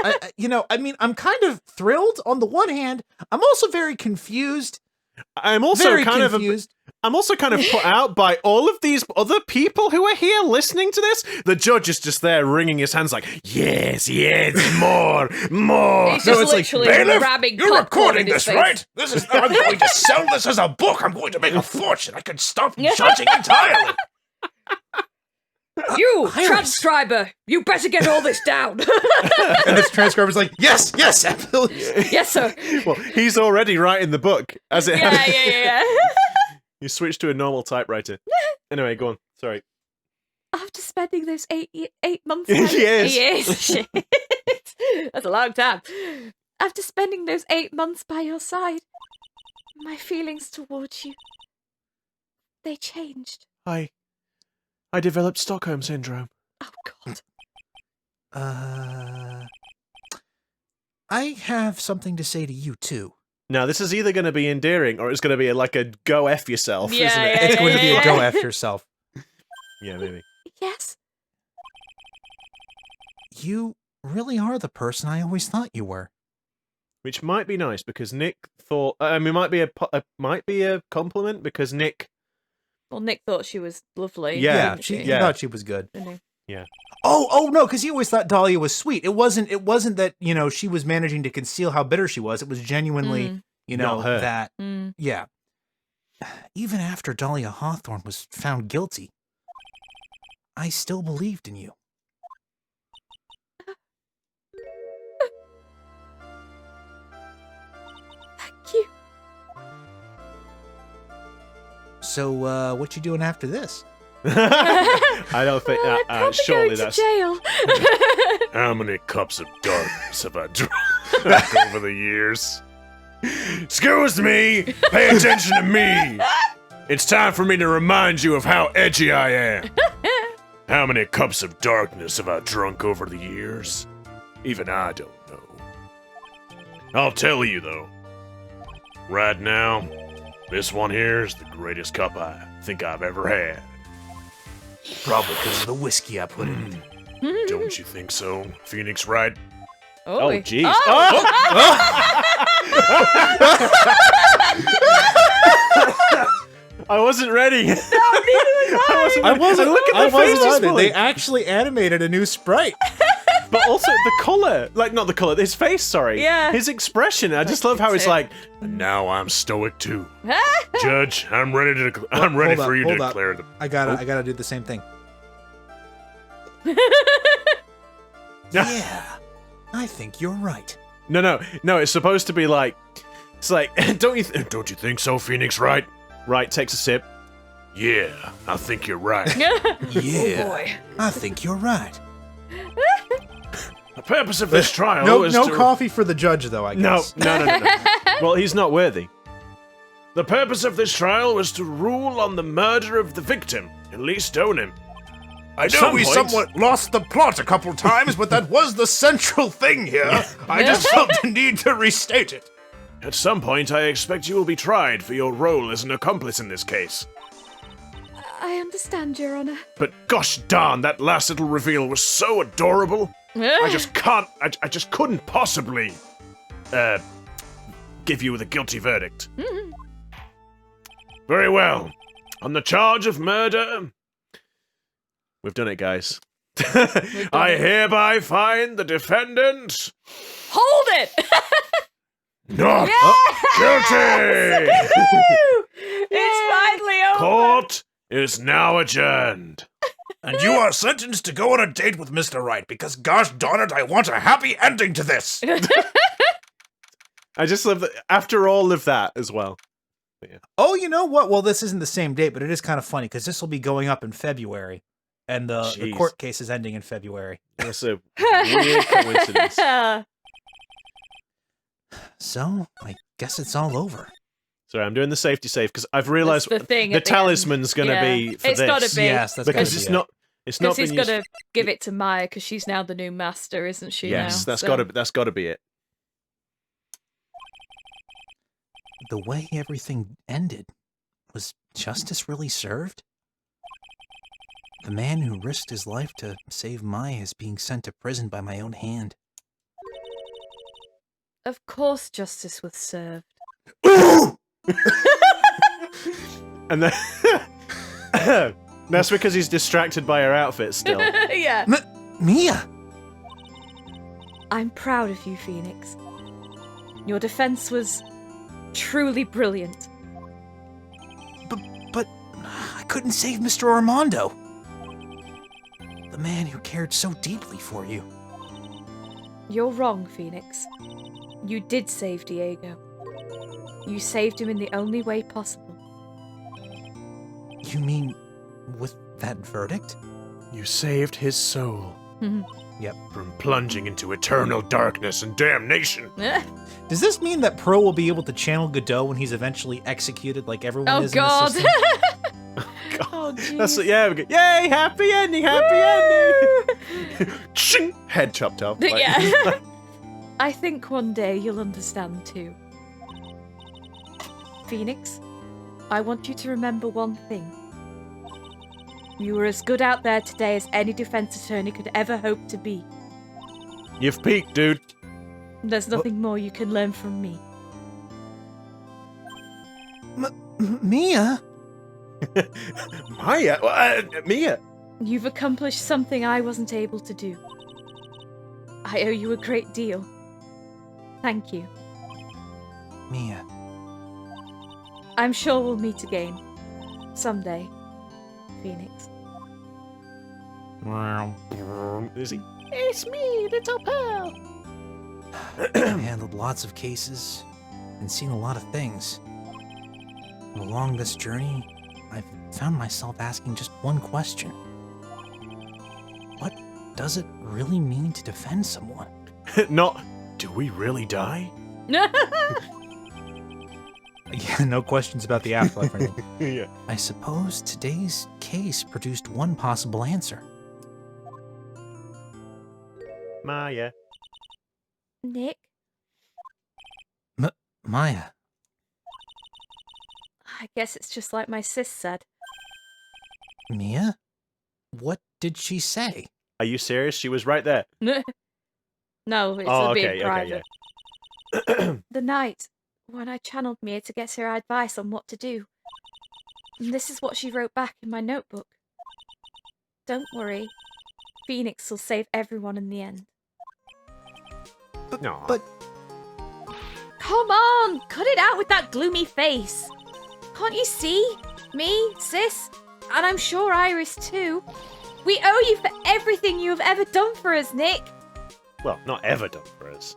I'm kind of thrilled on the one hand. I'm also very confused. I'm also very kind confused. I'm also kind of put out by all of these other people who are here listening to this. The judge is just there wringing his hands like, yes, more. He's just literally grabbing you're recording this, face. right? I'm going to sell this as a book. I'm going to make a fortune. I can stop judging entirely. You, transcriber, you better get all this down. And this transcriber's like, yes, absolutely. Yes, sir. Well, he's already writing the book as it happens. Yeah. You switched to a normal typewriter. Anyway, go on. Sorry. After spending those eight months... Yes. Shit. That's a long time. After spending those 8 months by your side, my feelings towards you, they changed. I developed Stockholm Syndrome. Oh, God. I have something to say to you, too. Now, this is either going to be endearing or it's going to be like a go F yourself, isn't it? It's going to be a go F yourself. Yeah, maybe. Yes. You really are the person I always thought you were. Which might be nice because Nick thought... I mean, it might be a compliment because Nick... Well, Nick thought she was lovely. Yeah, he thought she was good. Yeah. Oh no, because he always thought Dahlia was sweet. It wasn't that, she was managing to conceal how bitter she was. It was genuinely, Not her. that. Yeah. Even after Dahlia Hawthorne was found guilty, I still believed in you. Thank you. So, what you doing after this? I don't think surely going to that's jail. How many cups of darkness have I drunk over the years? Excuse me. Pay attention to me. It's time for me to remind you of how edgy I am. How many cups of darkness have I drunk over the years? Even I don't know. I'll tell you though. Right now, this one here is the greatest cup I think I've ever had. Probably because of the whiskey I put in it. Don't you think so, Phoenix Wright? Oh, jeez. I wasn't ready. No, neither was I wasn't. Look at the face either. just They actually animated a new sprite. But also the color, like not the color, his face. Sorry, Yeah. his expression. I just love how it's like. And now I'm stoic too. Judge, I'm ready for Hold you to up. declare the... I gotta do the same thing. Yeah, I think you're right. No. It's supposed to be like. It's like, don't you think so, Phoenix Wright? Wright takes a sip. Yeah, I think you're right. Yeah, Oh, boy. I think you're right. The purpose of this trial is no to... coffee for the judge, though. I guess. No. Well, he's not worthy. The purpose of this trial was to rule on the murder of the victim, at least own him. I know we somewhat lost the plot a couple times, but that was the central thing here. I just felt the need to restate it. At some point, I expect you will be tried for your role as an accomplice in this case. I understand, Your Honor. But gosh darn, that last little reveal was so adorable. I just can't. I just couldn't possibly give you the guilty verdict. Mm-hmm. Very well. On the charge of murder, We've done it, guys. I hereby find the defendant Hold it! not guilty. It's finally over. Court is now adjourned. And you are sentenced to go on a date with Mr. Wright because, gosh darn it, I want a happy ending to this. I just love that after all of that as well. Yeah. Oh, you know what? Well, this isn't the same date, but it is kind of funny because this will be going up in February, and the court case is ending in February. That's a weird coincidence. So, I guess it's all over. Sorry, I'm doing the safety save because I've realised the talisman's going to be for it's this. Gotta be. Yes, that's because gotta it's be not. It's not. Because Been he's got used... to give it to Maya because she's now the new master, isn't she? Yes, now? that's got to be it. The way everything ended, was justice really served? The man who risked his life to save Maya is being sent to prison by my own hand. Of course, justice was served. And then that's because he's distracted by her outfit still. Yeah. Mia! I'm proud of you, Phoenix. Your defense was truly brilliant. But I couldn't save Mr. Armando. The man who cared so deeply for you. You're wrong, Phoenix. You did save Diego. You saved him in the only way possible. You mean with that verdict? You saved his soul. Yep. From plunging into eternal darkness and damnation. Does this mean that Pearl will be able to channel Godot when he's eventually executed like everyone is God. in the system? Oh, jeez. That's yeah. Yay! Happy ending! Happy ending! Ching! Head chopped off. Like, Yeah. I think one day you'll understand too. Phoenix, I want you to remember one thing. You were as good out there today as any defense attorney could ever hope to be. You've peaked, dude. There's nothing more you can learn from me. Mia? Maya? Mia? You've accomplished something I wasn't able to do. I owe you a great deal. Thank you. Mia. I'm sure we'll meet again. Someday, Phoenix. Is he? It's me, little Pearl. I've handled lots of cases and seen a lot of things. And along this journey, I've found myself asking just one question. What does it really mean to defend someone? Not. Do we really die? Yeah, no questions about the afterlife or anything. Yeah. I suppose today's case produced one possible answer. Maya. Nick, Maya. I guess it's just like my sis said. Mia? What did she say? Are you serious? She was right there. No, it's Oh, a bit okay, private. yeah. The night when I channeled Mia to get her advice on what to do. And this is what she wrote back in my notebook. Don't worry. Phoenix will save everyone in the end. No. But Come on! Cut it out with that gloomy face! Can't you see? Me, sis, and I'm sure Iris too. We owe you for everything you have ever done for us, Nick! Well, not ever done for us.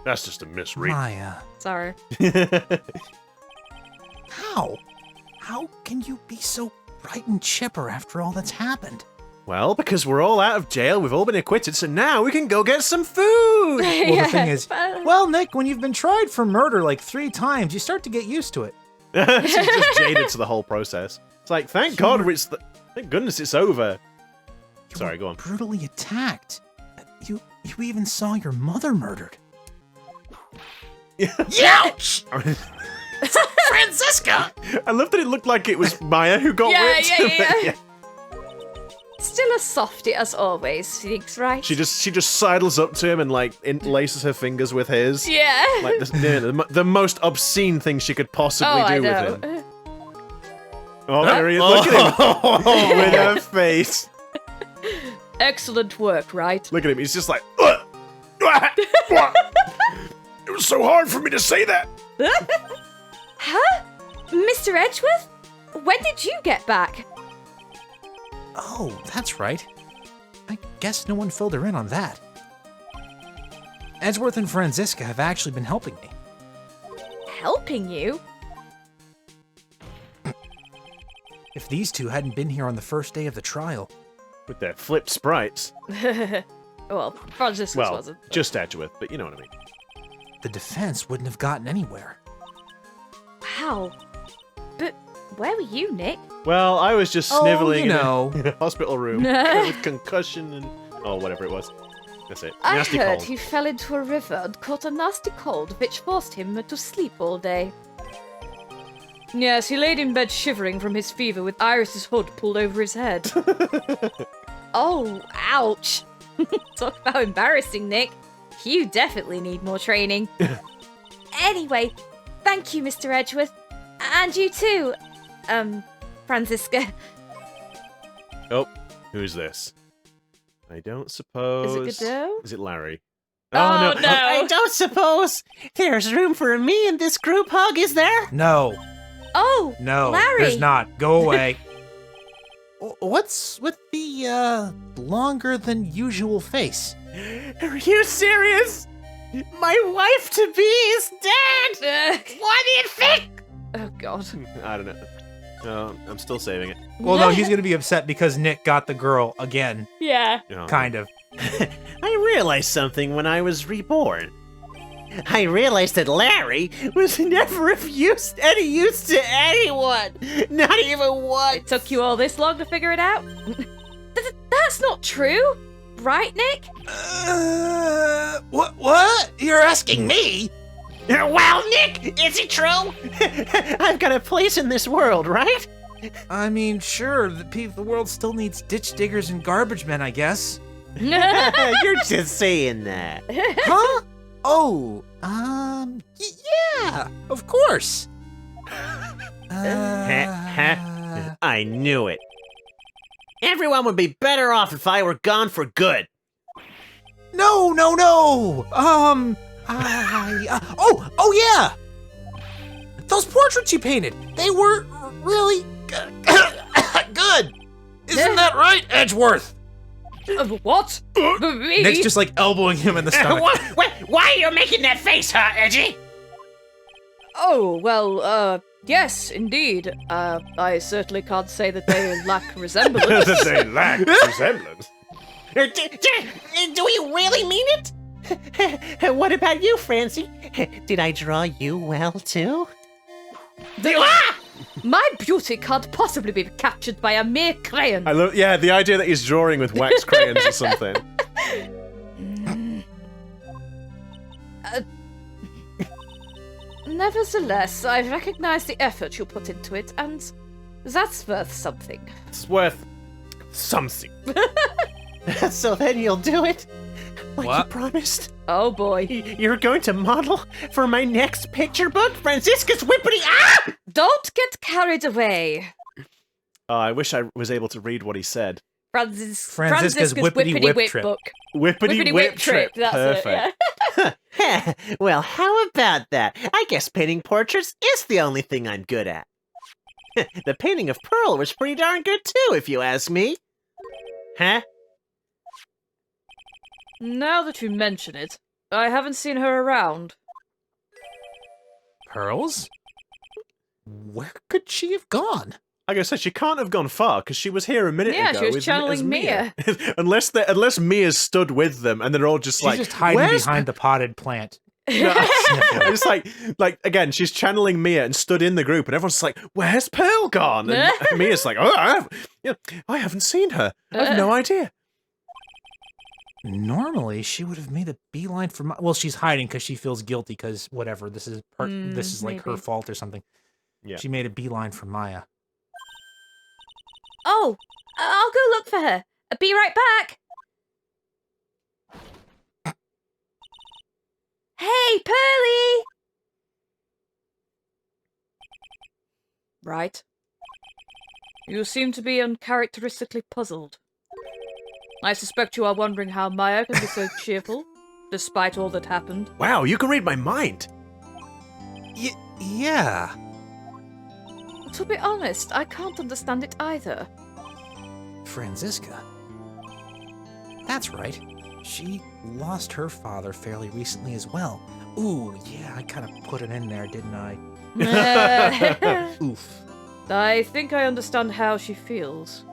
That's just a misread. Maya, Sorry. how? How can you be so bright and chipper after all that's happened? Well, because we're all out of jail, we've all been acquitted, so now we can go get some food! Well, the thing is, well, Nick, when you've been tried for murder like 3 times, you start to get used to it. She's just jaded to the whole process. It's like, thank God, thank goodness it's over. You Sorry, were go on. brutally attacked. You even saw your mother murdered. Ouch! Franziska! I love that it looked like it was Maya who got whipped. Yeah. Still a softie as always, Phoenix, right? She just sidles up to him and like laces her fingers with his. Yeah. Like the most obscene thing she could possibly do with him. Oh, there he is. Look at him with her face. Excellent work, Wright. Look at him. He's just like. It was so hard for me to say that. Huh? Mr. Edgeworth? When did you get back? Oh, that's right. I guess no one filled her in on that. Edgeworth and Franziska have actually been helping me. Helping you? If these two hadn't been here on the first day of the trial... With their flip sprites. Well, Franziska's wasn't. But... just Edgeworth, but you know what I mean. The defense wouldn't have gotten anywhere. Wow. But where were you, Nick? Well, I was just sniveling in a hospital room with concussion and... Oh, whatever it was. That's it. I Nasty heard cold. he fell into a river and caught a nasty cold which forced him to sleep all day. Yes, he laid in bed shivering from his fever with Iris's hood pulled over his head. Oh, ouch. Talk about embarrassing, Nick. You definitely need more training. Anyway, thank you, Mr. Edgeworth. And you too, Franziska. Oh, who's this? I don't suppose... Is it Godot? Is it Larry? Oh, no. I don't suppose there's room for me in this group hug, is there? No. Oh, No, Larry. there's not. Go away. What's with the, longer than usual face? Are you serious? My wife-to-be is dead! What do you think? Oh, God. I don't know. No, I'm still saving it. Well, no, he's gonna be upset because Nick got the girl again. Yeah. Oh. Kind of. I realized something when I was reborn. I realized that Larry was never of any use to anyone. Not even one. It took you all this long to figure it out? That's not true. Right, Nick? What? You're asking me? Well, Nick, is it true? I've got a place in this world, right? I mean, sure, the world still needs ditch diggers and garbage men, I guess. You're just saying that. Huh? Oh, yeah, of course. I knew it. Everyone would be better off if I were gone for good. No. Oh yeah. Those portraits you painted, they were really good. Isn't that right, Edgeworth? What? Me? Nick's just like elbowing him in the stomach. Why are you making that face, huh, Edgy? Oh, well, yes, indeed. I certainly can't say that they lack resemblance. That they lack resemblance. Do you really mean it? What about you, Francie? Did I draw you well, too? My beauty can't possibly be captured by a mere crayon. I love, yeah, the idea that he's drawing with wax crayons or something. Nevertheless, I recognize the effort you put into it, and that's worth something. It's worth something. So then you'll do it? Like What? you promised? Oh boy. You're going to model for my next picture book? Franziska's Whippity... Ah! Don't get carried away. I wish I was able to read what he said. Franziska's Whippity Whip Trip. book. Whippity whip trip. That's Perfect. it, yeah. Well, how about that? I guess painting portraits is the only thing I'm good at. The painting of Pearl was pretty darn good too, if you ask me. Huh? Now that you mention it, I haven't seen her around. Pearls? Where could she have gone? Like I said, she can't have gone far because she was here a minute ago. Yeah, she was as channeling Mia. unless Mia stood with them and they're all just She's like, just hiding "Where's behind the potted plant. It's like again, she's channeling Mia and stood in the group, and everyone's like, "Where's Pearl gone?" And Mia's like, "Oh, I haven't seen her. I have no idea." Normally, she would have made a beeline for well, she's hiding because she feels guilty because whatever, this is like her maybe. fault or something. Yeah. She made a beeline for Maya. Oh, I'll go look for her. I'll be right back. Hey, Pearly! Right. You seem to be uncharacteristically puzzled. I suspect you are wondering how Maya can be so cheerful, despite all that happened. Wow, you can read my mind. Yeah. To be honest, I can't understand it either. Franziska. That's right. She lost her father fairly recently as well. Ooh, yeah, I kind of put it in there, didn't I? Oof. I think I understand how she feels.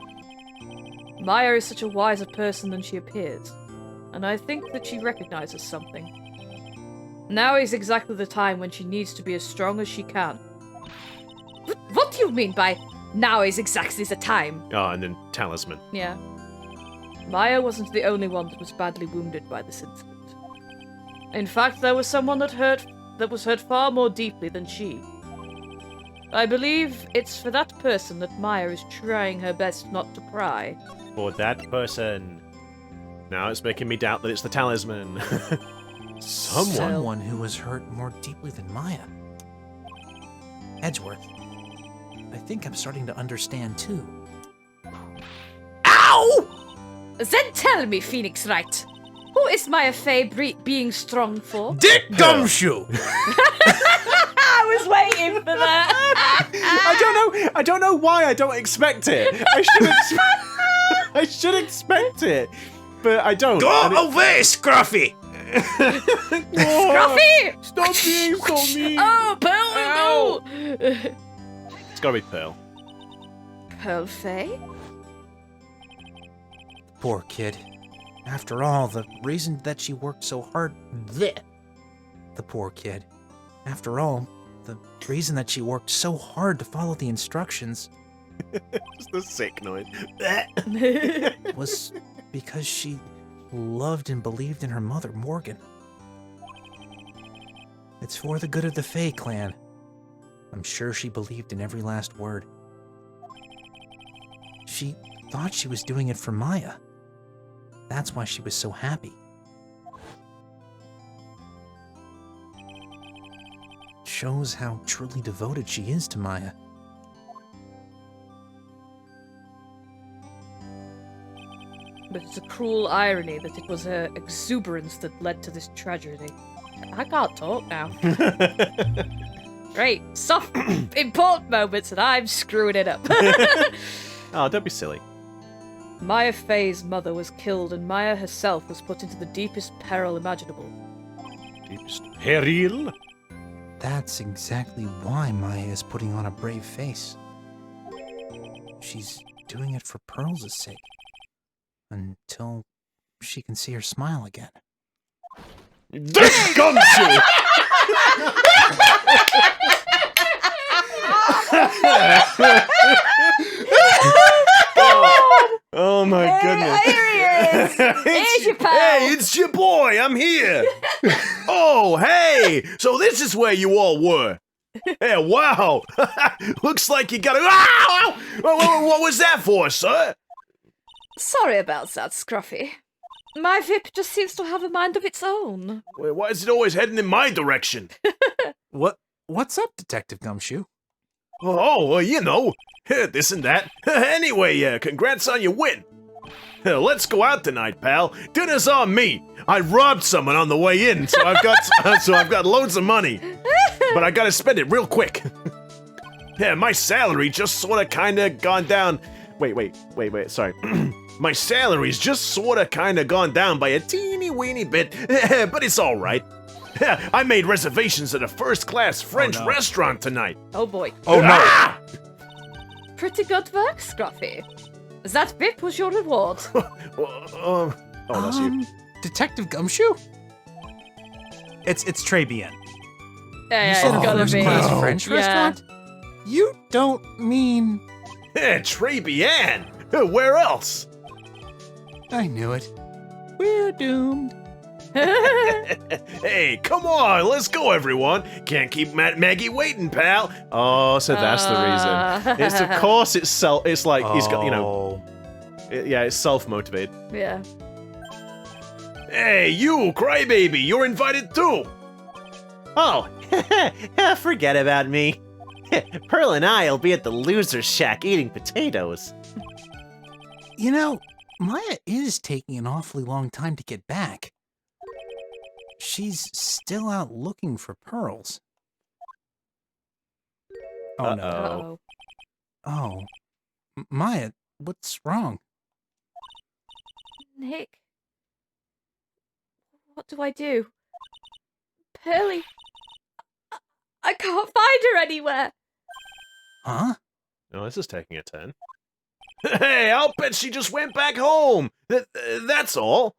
Maya is such a wiser person than she appears, and I think that she recognizes something. Now is exactly the time when she needs to be as strong as she can. What do you mean by now is exactly the time? Oh, and then talisman. Yeah. Maya wasn't the only one that was badly wounded by this incident. In fact, there was someone that was hurt far more deeply than she. I believe it's for that person that Maya is trying her best not to cry. For that person. Now it's making me doubt that it's the talisman. Someone who was hurt more deeply than Maya. Edgeworth. I think I'm starting to understand too. Ow! Then tell me, Phoenix Wright, who is Maya Fey being strong for? Dick Gumshoe! I was waiting for that. I don't know why I don't expect it. I should expect it, but I don't. Go away, Scruffy! Scruffy! Stop being so mean. Oh, Pearl, no! It's gotta be Pearl. Pearl Fey? Poor kid. After all, the reason that she worked so hard... The poor kid. After all, the reason that she worked so hard to follow the instructions... Just the sick noise. was because she loved and believed in her mother, Morgan. It's for the good of the Fey clan. I'm sure she believed in every last word. She thought she was doing it for Maya. That's why she was so happy. Shows how truly devoted she is to Maya. But it's a cruel irony that it was her exuberance that led to this tragedy. I can't talk now. Great. Soft, important moments, and I'm screwing it up. Oh, don't be silly. Maya Fey's mother was killed, and Maya herself was put into the deepest peril imaginable. Deepest peril? That's exactly why Maya is putting on a brave face. She's doing it for Pearl's sake. Until she can see her smile again. Dick Gumshoe! Oh my goodness. Here he is! Here's your pal! Hey, it's your boy, I'm here! Oh, hey! So this is where you all were. Hey, wow! Looks like you got a... Ow! What was that for, sir? Sorry about that, Scruffy. My VIP just seems to have a mind of its own. Wait, why is it always heading in my direction? What's up, Detective Gumshoe? Oh, well, you know, this and that. Anyway, congrats on your win. Let's go out tonight, pal. Dinner's on me. I robbed someone on the way in, so I've got loads of money. But I gotta spend it real quick. Yeah, my salary just sorta kinda gone down. Wait, sorry. My salary's just sorta kinda gone down by a teeny weeny bit, but it's alright. I made reservations at a first-class French restaurant tonight. Oh boy. Oh no! Ah! Pretty good work, Scruffy. That VIP was your reward. Oh, that's you. Detective Gumshoe? It's Tribulation. Yeah, You said it's a gotta be. first-class French Yeah. restaurant? You don't mean... Tribulation! Where else? I knew it. We're doomed. Hey, come on, let's go, everyone. Can't keep Maggie waiting, pal. Oh, so that's the reason. It's of course it's like he's got, you know. Yeah, it's self-motivated. Yeah. Hey, you, crybaby, you're invited too. Oh, forget about me. Pearl and I'll be at the loser's shack eating potatoes. You know, Maya is taking an awfully long time to get back. She's still out looking for pearls. Oh no. Uh-oh. Oh. Maya, what's wrong? Nick. What do I do? Pearly. I can't find her anywhere. Huh? Oh, this is taking a turn. Hey, I'll bet she just went back home. That's all.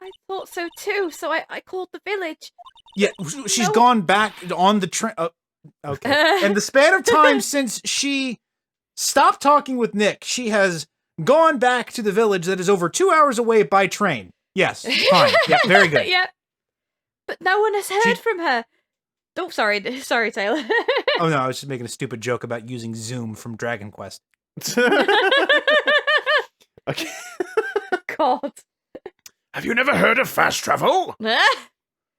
I thought so too, so I called the village. Yeah, she's gone back on the train. Okay. In the span of time since she stopped talking with Nick, she has gone back to the village that is over 2 hours away by train. Yes, fine. Yeah, very good. Yeah. But no one has heard from her. Oh, sorry, Taylor. Oh no, I was just making a stupid joke about using Zoom from Dragon Quest. Okay. God. Have you never heard of fast travel?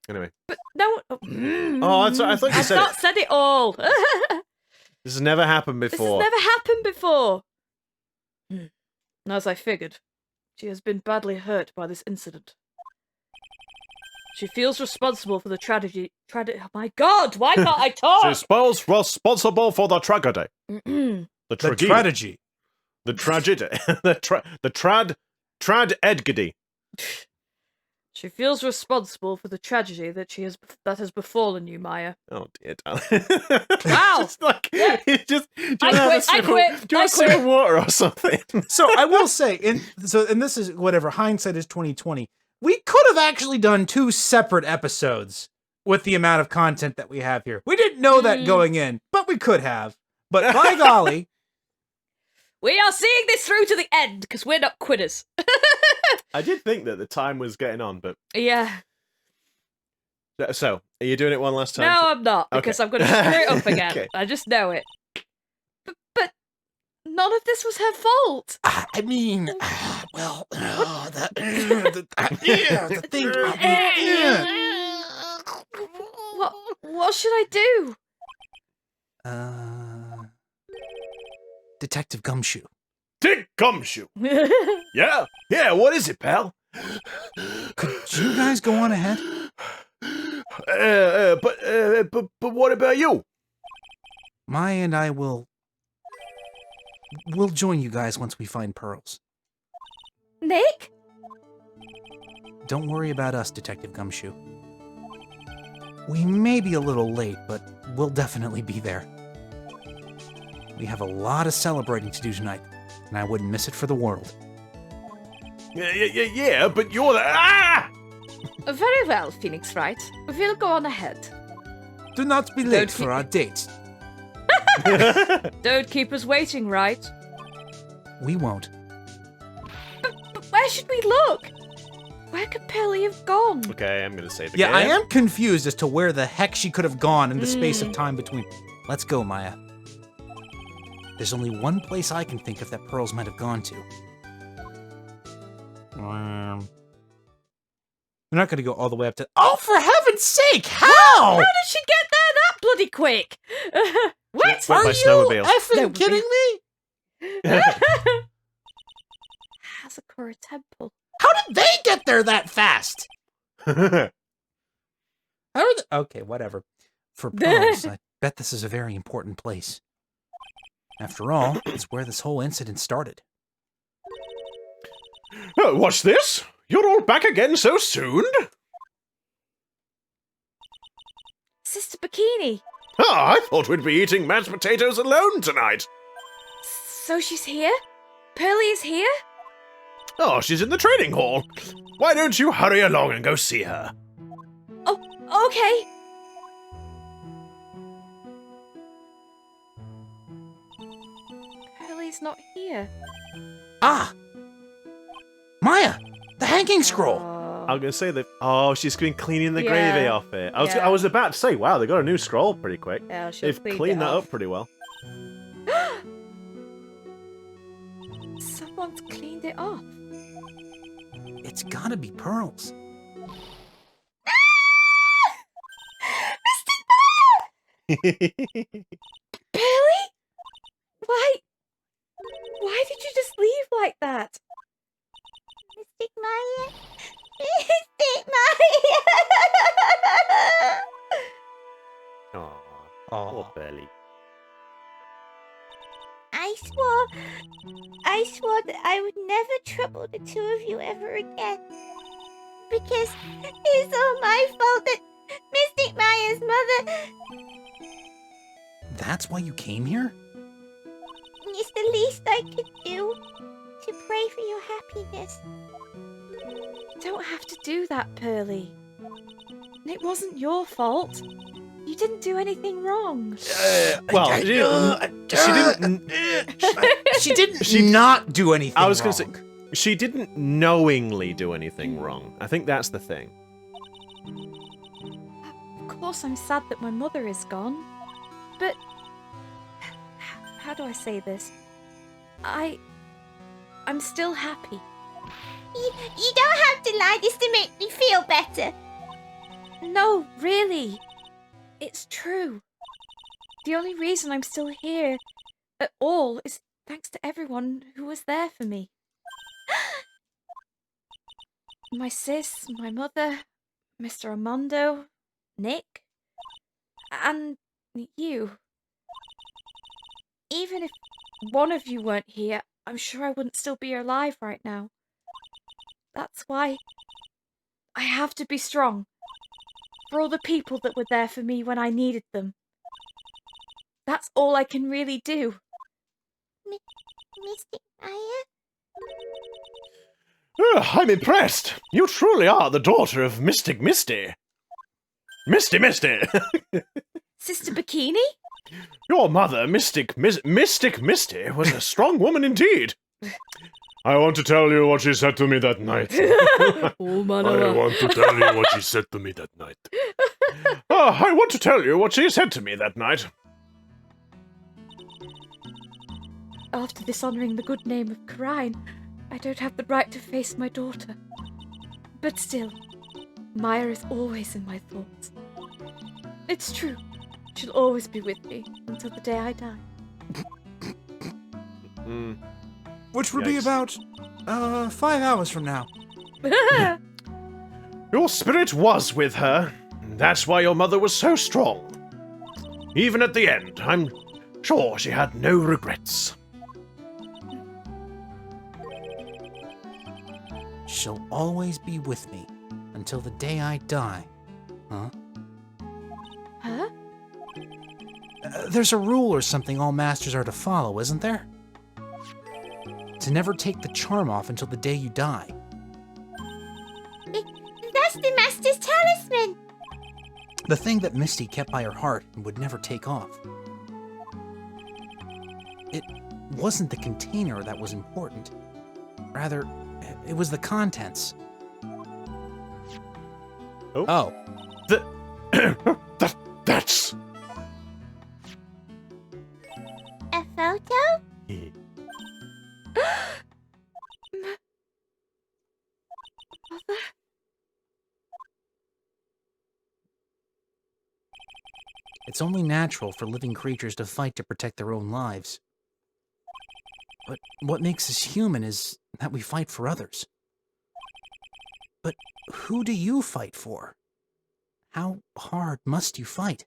Anyway. But no. Oh, I thought you I've said not said it all. This has never happened This before. has never happened before. As I figured, she has been badly hurt by this incident. She feels responsible for the tragedy. Oh my God! Why can't I talk? She feels responsible for the tragedy. The tragedy. The tragedy. the tragedy. She feels responsible for the tragedy that has befallen you, Maya. Oh dear, darling. Wow. Just like, Yeah. it's just, do you I want quit. do you want a sip of water or something? So I will say, and this is whatever, hindsight is 2020. We could have actually done 2 separate episodes with the amount of content that we have here. We didn't know that going in, but we could have. But by golly. We are seeing this through to the end, because we're not quitters. I did think that the time was getting on, but... Yeah. So, are you doing it one last time? No, I'm not, because I'm going to screw it up again. Okay. I just know it. But none of this was her fault. I mean, well, the thing. What should I do? Detective Gumshoe. Dick Gumshoe. Yeah, what is it, pal? Could you guys go on ahead? But what about you? Maya and I we'll join you guys once we find pearls. Nick? Don't worry about us, Detective Gumshoe. We may be a little late, but we'll definitely be there. We have a lot of celebrating to do tonight, and I wouldn't miss it for the world. Yeah, but you're the... Very well, Phoenix Wright. We'll go on ahead. Do not be late for our date. Don't keep us waiting, right? We won't. But where should we look? Where could Pearly have gone? Okay, I'm going to save the Yeah, game. I am confused as to where the heck she could have gone in the space of time between. Let's go, Maya. There's only one place I can think of that pearls might have gone to. We're not going to go all the way up to... Oh, for heaven's sake! How? How did she get there that bloody quick? What? Went by snowmobile. effing kidding me? Hazakura Temple. How did they get there that fast? How are they... Okay, whatever. For pearls, I bet this is a very important place. After all, it's where this whole incident started. What's this? You're all back again so soon? Sister Bikini. I thought we'd be eating mashed potatoes alone tonight. So she's here? Pearly is here? Oh, she's in the training hall. Why don't you hurry along and go see her? Oh, okay. Pearly's not here. Ah! Maya! The hanging scroll! I'm gonna say that. Oh, she's been cleaning the Yeah. gravy off it. I Yeah. was about to say, wow, they got a new scroll pretty quick. Yeah, she'll They've clean cleaned it that off. up pretty well. Someone's cleaned it off. It's gotta be pearls. Billy? Why did you just leave like that? Mystic Maya. Mystic Maya. Aw, poor Pearly. I swore that I would never trouble the two of you ever again. Because it's all my fault that Mystic Maya's mother... That's why you came here? It's the least I could do to pray for your happiness. You don't have to do that, Pearly. It wasn't your fault. You didn't do anything wrong. Well, She didn't not do anything I was wrong. gonna say, she didn't knowingly do anything wrong. I think that's the thing. Of course, I'm sad that my mother is gone. But how do I say this? I'm still happy. You don't have to lie just to make me feel better. No, really. It's true. The only reason I'm still here at all is thanks to everyone who was there for me. My sis, my mother, Mr. Armando, Nick, and you. Even if one of you weren't here, I'm sure I wouldn't still be alive right now. That's why I have to be strong. For all the people that were there for me when I needed them. That's all I can really do. Mystic Maya? I'm impressed. You truly are the daughter of Mystic Misty. Misty! Sister Bikini? Your mother, Mystic Misty, was a strong woman indeed. I want to tell you what she said to me that night. I want to tell you what she said to me that night. I want to tell you what she said to me that night. After dishonouring the good name of Karine, I don't have the right to face my daughter. But still, Maya is always in my thoughts. It's true. She'll always be with me until the day I die. Which would be about 5 hours from now. Your spirit was with her. That's why your mother was so strong. Even at the end, I'm sure she had no regrets. She'll always be with me until the day I die. Huh? Huh? There's a rule or something all masters are to follow, isn't there? To never take the charm off until the day you die. That's the Master's talisman! The thing that Misty kept by her heart and would never take off. It wasn't the container that was important. Rather, it was the contents. Oh. That's... A photo? Mother? It's only natural for living creatures to fight to protect their own lives. But what makes us human is that we fight for others. But who do you fight for? How hard must you fight?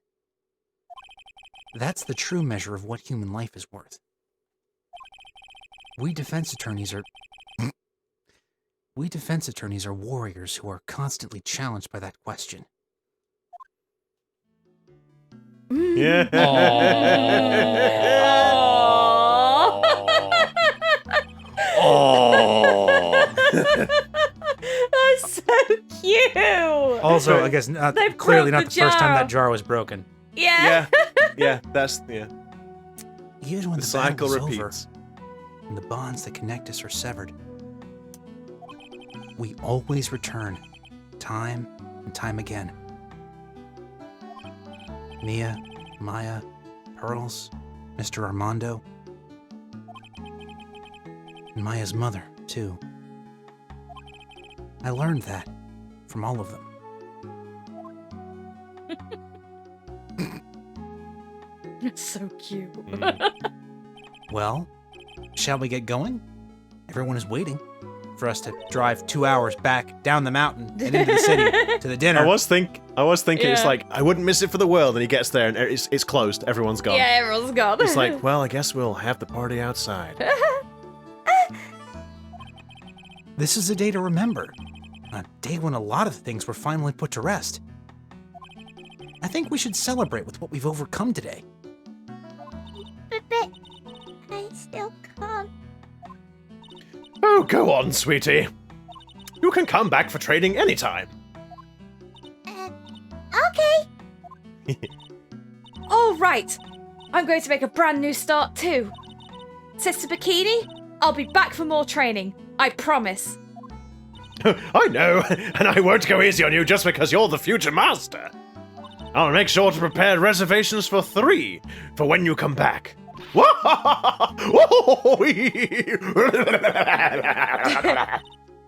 That's the true measure of what human life is worth. We defense attorneys are warriors who are constantly challenged by that question. Yeah. That's so cute. Also, I guess They clearly broke not the the first time jar. that jar was broken. Yeah. Yeah, that's, yeah. Even when The the cycle battle's repeats. over and the bonds that connect us are severed, we always return time and time again. Mia, Maya, Pearls, Mr. Armando, and Maya's mother, too. I learned that from all of them. It's so cute. Well, shall we get going? Everyone is waiting for us to drive 2 hours back down the mountain and into the city to the dinner. I was thinking it's Yeah. like, I wouldn't miss it for the world, and he gets there and it's closed, everyone's gone. Yeah, everyone's gone. It's like, well, I guess we'll have the party outside. This is a day to remember. A day when a lot of things were finally put to rest. I think we should celebrate with what we've overcome today. But I still can't. Oh, go on, sweetie. You can come back for training anytime. Okay. All right. I'm going to make a brand new start too. Sister Bikini, I'll be back for more training. I promise. I know, and I won't go easy on you just because you're the future master. I'll make sure to prepare reservations for 3 for when you come back.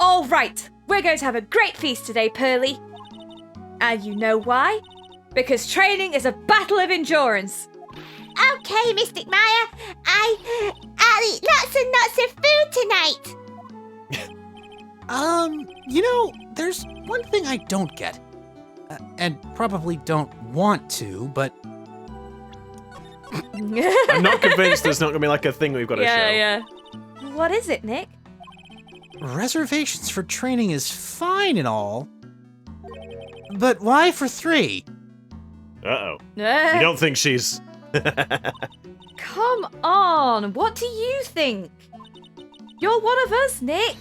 All right. We're going to have a great feast today, Pearly. And you know why? Because training is a battle of endurance. Okay, Mystic Maya. I'll eat lots and lots of food tonight. There's one thing I don't get. And probably don't want to, but I'm not convinced there's not going to be like a thing we've got to show. Yeah. What is it, Nick? reservations for training is fine and all. But why for 3? Uh-oh. You don't think she's... Come on, what do you think? You're one of us, Nick.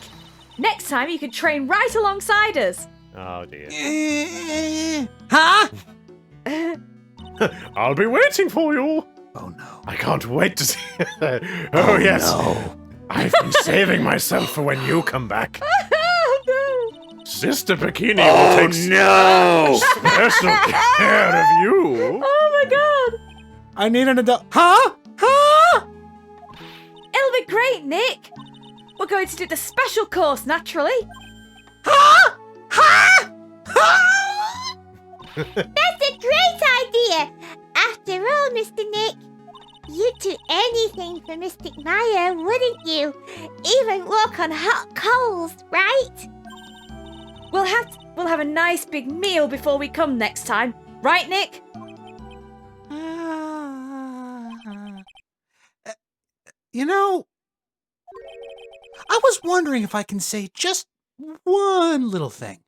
Next time you can train right alongside us. Oh, dear. Huh? I'll be waiting for you. Oh, no. I can't wait to see... oh, yes. No. I've been saving myself for when you come back. Oh, no. Sister Bikini will take special care of you. Oh, my God. I need an adult. Huh? Huh? It'll be great, Nick. We're going to do the special course, naturally. Huh? Huh? Huh? That's a great idea! After all, Mr. Nick, you'd do anything for Mystic Maya, wouldn't you? Even walk on hot coals, right? We'll have a nice big meal before we come next time. Right, Nick? I was wondering if I can say just one little thing.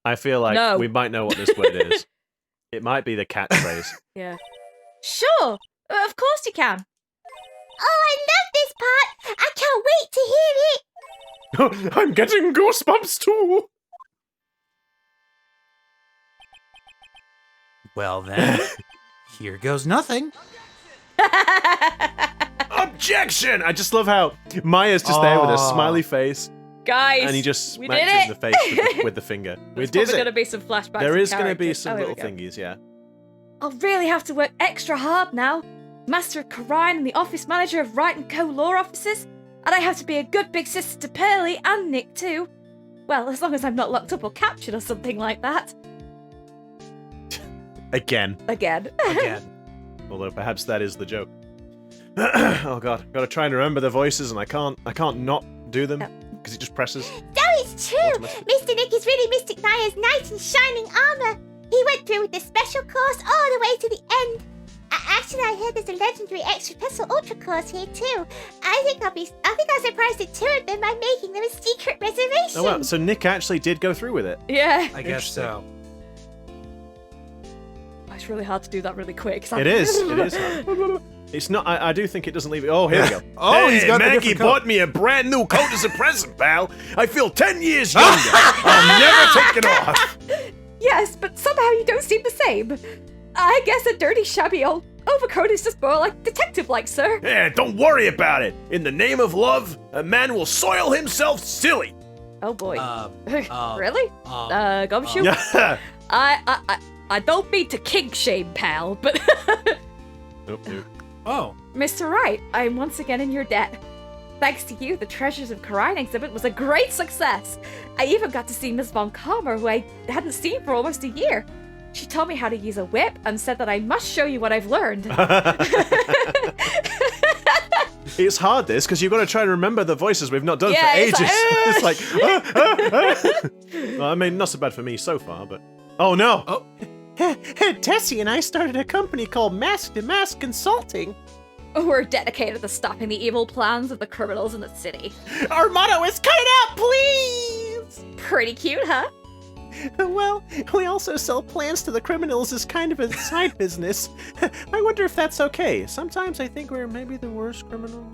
I feel like No. we might know what this word is. It might be the catchphrase. Yeah. Sure. Of course you can. Oh, I love this part! I can't wait to hear it! I'm getting goosebumps too. Well then, here goes nothing. Objection! I just love how Maya's just there with a smiley face, Guys, and he just we smacks did her in it. the face with the finger. We There's did probably going to it. be some flashbacks. There of is going to be characters. some here little we go. thingies, yeah. I'll really have to work extra hard now. Master of Karine and the office manager of Wright and Co. law offices. And I have to be a good big sister to Pearly and Nick too. Well, as long as I'm not locked up or captured or something like that. Again. Again. Although perhaps that is the joke. Oh god, gotta try and remember the voices, and I can't not do them because it just presses. So it's true! Automatic. Mr. Nick is really Mystic Maya's knight in shining armor. He went through with the special course all the way to the end. Actually, I heard there's a legendary extra special ultra course here too. I think I'll surprise the 2 of them by making them a secret reservation. Oh wow, so Nick actually did go through with it. Yeah. I guess so. It's really hard to do that really quick. It is hard. It's not, I do think it doesn't leave it. Oh, here we go. Oh, he's got the Maggie different coat. bought me a brand new coat as a present, pal. I feel 10 years younger. I'll never take it off. Yes, but somehow you don't seem the same. I guess a dirty, shabby old overcoat is just more like detective-like, sir. Yeah, don't worry about it. In the name of love, a man will soil himself silly. Oh boy. Really? Gumshoe? Yeah. I don't mean to kink shame, pal, but Nope. Oh, Mr. Wright, I'm once again in your debt. Thanks to you, the Treasures of Khura'in exhibit was a great success. I even got to see Miss Von Calmer, who I hadn't seen for almost a year. She taught me how to use a whip and said that I must show you what I've learned. It's hard, this, because you've got to try and remember the voices we've not done for Yeah, ages. it's It's like, Well, I mean, not so bad for me so far, but... Oh, no! oh, Tessie and I started a company called Mask to Mask Consulting. We're dedicated to stopping the evil plans of the criminals in the city. Our motto is cut it out, please! Pretty cute, huh? Well, we also sell plans to the criminals as kind of a side business. I wonder if that's okay. Sometimes I think we're maybe the worst criminals.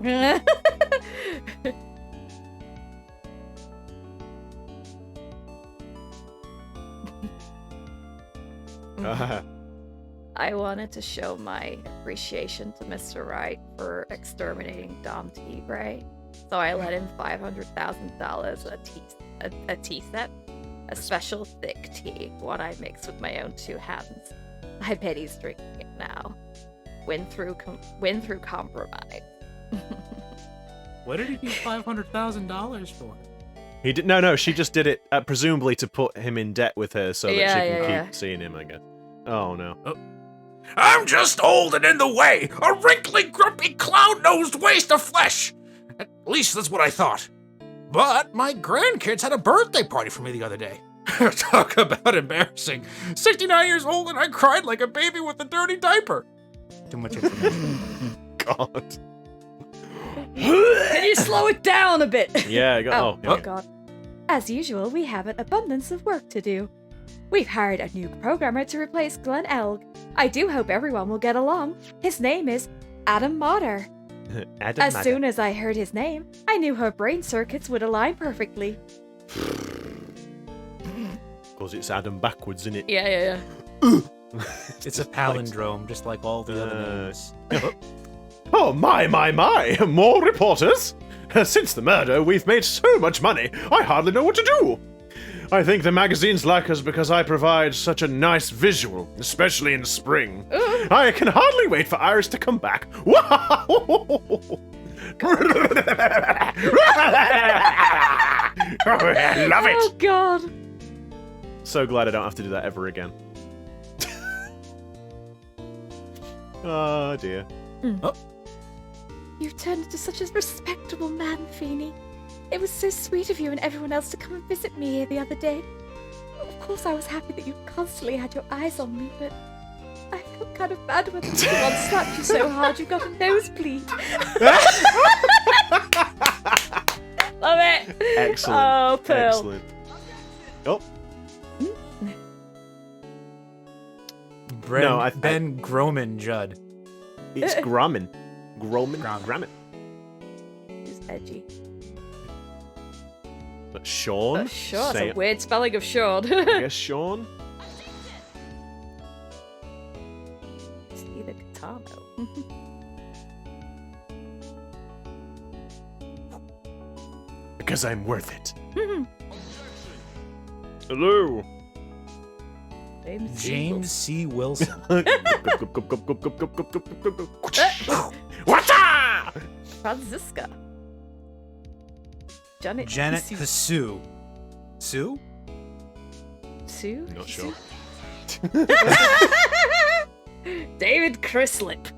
I wanted to show my appreciation to Mr. Wright for exterminating Dom Tigray, so I let him $500,000 a tea set, a special thick tea, one I mix with my own two hands. I bet he's drinking it now. Win through compromise. what did he need $500,000 for? He did no. She just did it presumably to put him in debt with her so that she can keep seeing him. I guess. Oh no. Oh. I'm just old and in the way, a wrinkly, grumpy, clown-nosed waste of flesh. At least that's what I thought. But my grandkids had a birthday party for me the other day. Talk about embarrassing. 69 years old and I cried like a baby with a dirty diaper. Too much information. God. Can you slow it down a bit? Yeah. Oh god. As usual, we have an abundance of work to do. We've hired a new programmer to replace Glenn Elg. I do hope everyone will get along. His name is Adam Motter. As soon as I heard his name, I knew her brain circuits would align perfectly. Because it's Adam backwards, isn't it? Yeah. It's a palindrome, just like all the other names. Oh, my. More reporters? Since the murder, we've made so much money, I hardly know what to do. I think the magazines like us because I provide such a nice visual, especially in spring. I can hardly wait for Iris to come back. Wow! I love it! Oh god. So glad I don't have to do that ever again. Oh dear. Oh. You've turned into such a respectable man, Feeney. It was so sweet of you and everyone else to come and visit me here the other day. Of course, I was happy that you constantly had your eyes on me, but I felt kind of bad when the one slapped you so hard you got a nosebleed. Love it! Excellent. Oh, Pearl. Excellent. Oh. Ben Groman Judd. It's Grumman. Grumman. Who's edgy? But Sean? Sure, that's a weird spelling of Sean. I guess Sean? It's either Katano. Because I'm worth it. Hello. James C. Wilson. Franziska. Janet Hasu. Sue? Sue? Not sure. David Crislip.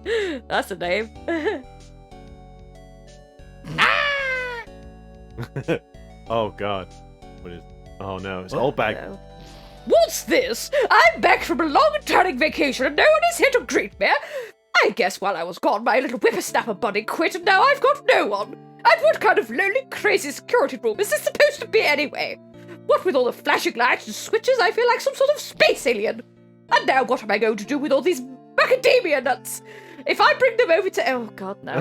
That's a name. Oh god. What is... Oh no, it's old bag. No. What's this? I'm back from a long-turning vacation and no one is here to greet me. I guess while I was gone, my little whippersnapper buddy quit and now I've got no one. And what kind of lonely, crazy security room is this supposed to be anyway? What with all the flashing lights and switches, I feel like some sort of space alien. And now what am I going to do with all these macadamia nuts? If I bring them over to... Oh, God, no.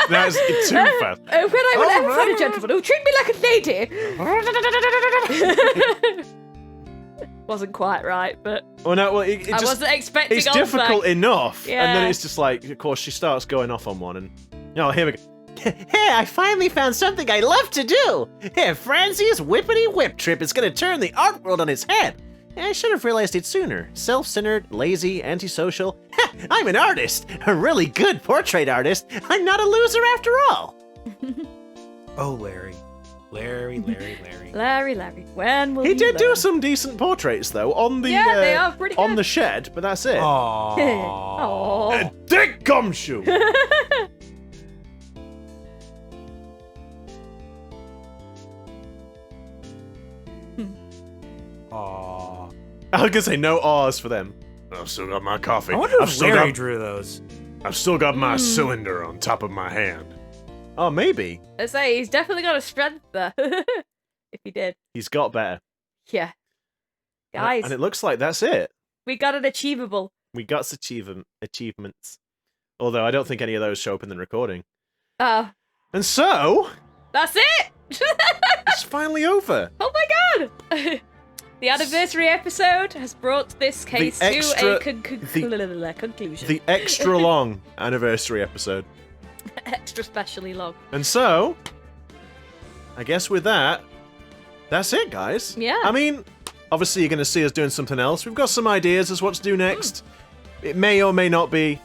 That's too fast. When I will ever find a gentleman who'll treat me like a lady. Wasn't quite right, but... Well, no, well, I just, wasn't expecting it's difficult enough, Yeah. and then it's just like, of course, she starts going off on one, and... Oh, here we go. Hey, I finally found something I love to do! Hey, Franzie's Whippity Whip trip is gonna turn the art world on its head! I should have realized it sooner. Self-centered, lazy, antisocial. Ha! I'm an artist! A really good portrait artist! I'm not a loser after all! Oh, Larry. Larry. Larry, when will He did learn? do some decent portraits though on the Yeah, they are pretty on good. the shed, but that's it. Aww. Aw. Dick gumshoe. Aww. I was gonna say no R's for them. I've still got my coffee. I wonder I've if still Larry got, drew those. I've still got my cylinder on top of my hand. Oh, maybe I say he's definitely got a strength there. If he did, he's got better. yeah. Guys, And it looks like that's it. we got an achievable. We got achievements. Although I don't think any of those show up in the recording. Oh, And so that's it. it's finally over. Oh my god! The anniversary episode has brought this case to a conclusion. The extra long anniversary episode. Extra specially long. And so, I guess with that, that's it, guys. Yeah. I mean, obviously you're going to see us doing something else. We've got some ideas as what to do next. It may or may not be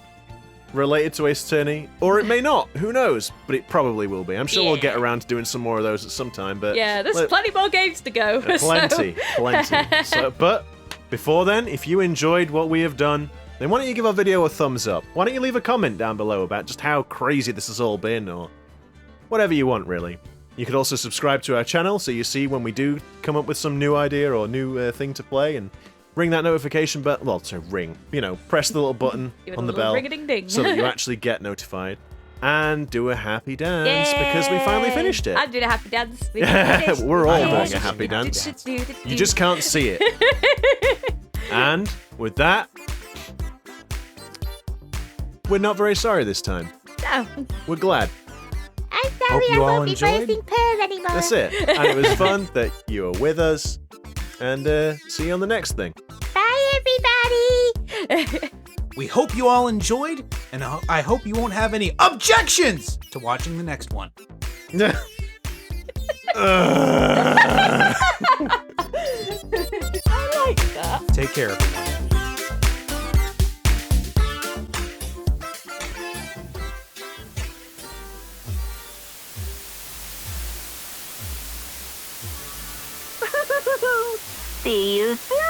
related to Ace Attorney, or it may not. Who knows? But it probably will be. I'm sure we'll get around to doing some more of those at some time. But Yeah, there's plenty more games to go. plenty. so- So, but before then, if you enjoyed what we have done, then why don't you give our video a thumbs up? Why don't you leave a comment down below about just how crazy this has all been, or whatever you want, really. You could also subscribe to our channel so you see when we do come up with some new idea or new thing to play, and ring that notification button. Well, sorry, ring. You know, press the little button Give it on a the little bell ring-a-ding-ding. so that you actually get notified. And do a happy dance because we finally Yay! finished it. I'm doing a happy dance. We finished. We're all Yeah. doing a happy dance. You just can't see it. And with that, we're not very sorry this time. No. We're glad. I'm Hope sorry I you all won't be enjoyed. voicing Pearl anymore. That's it. And it was fun that you were with us. And see you on the next thing. Bye, everybody. We hope you all enjoyed, and I hope you won't have any objections to watching the next one. I like that. Take care, everyone. See you soon.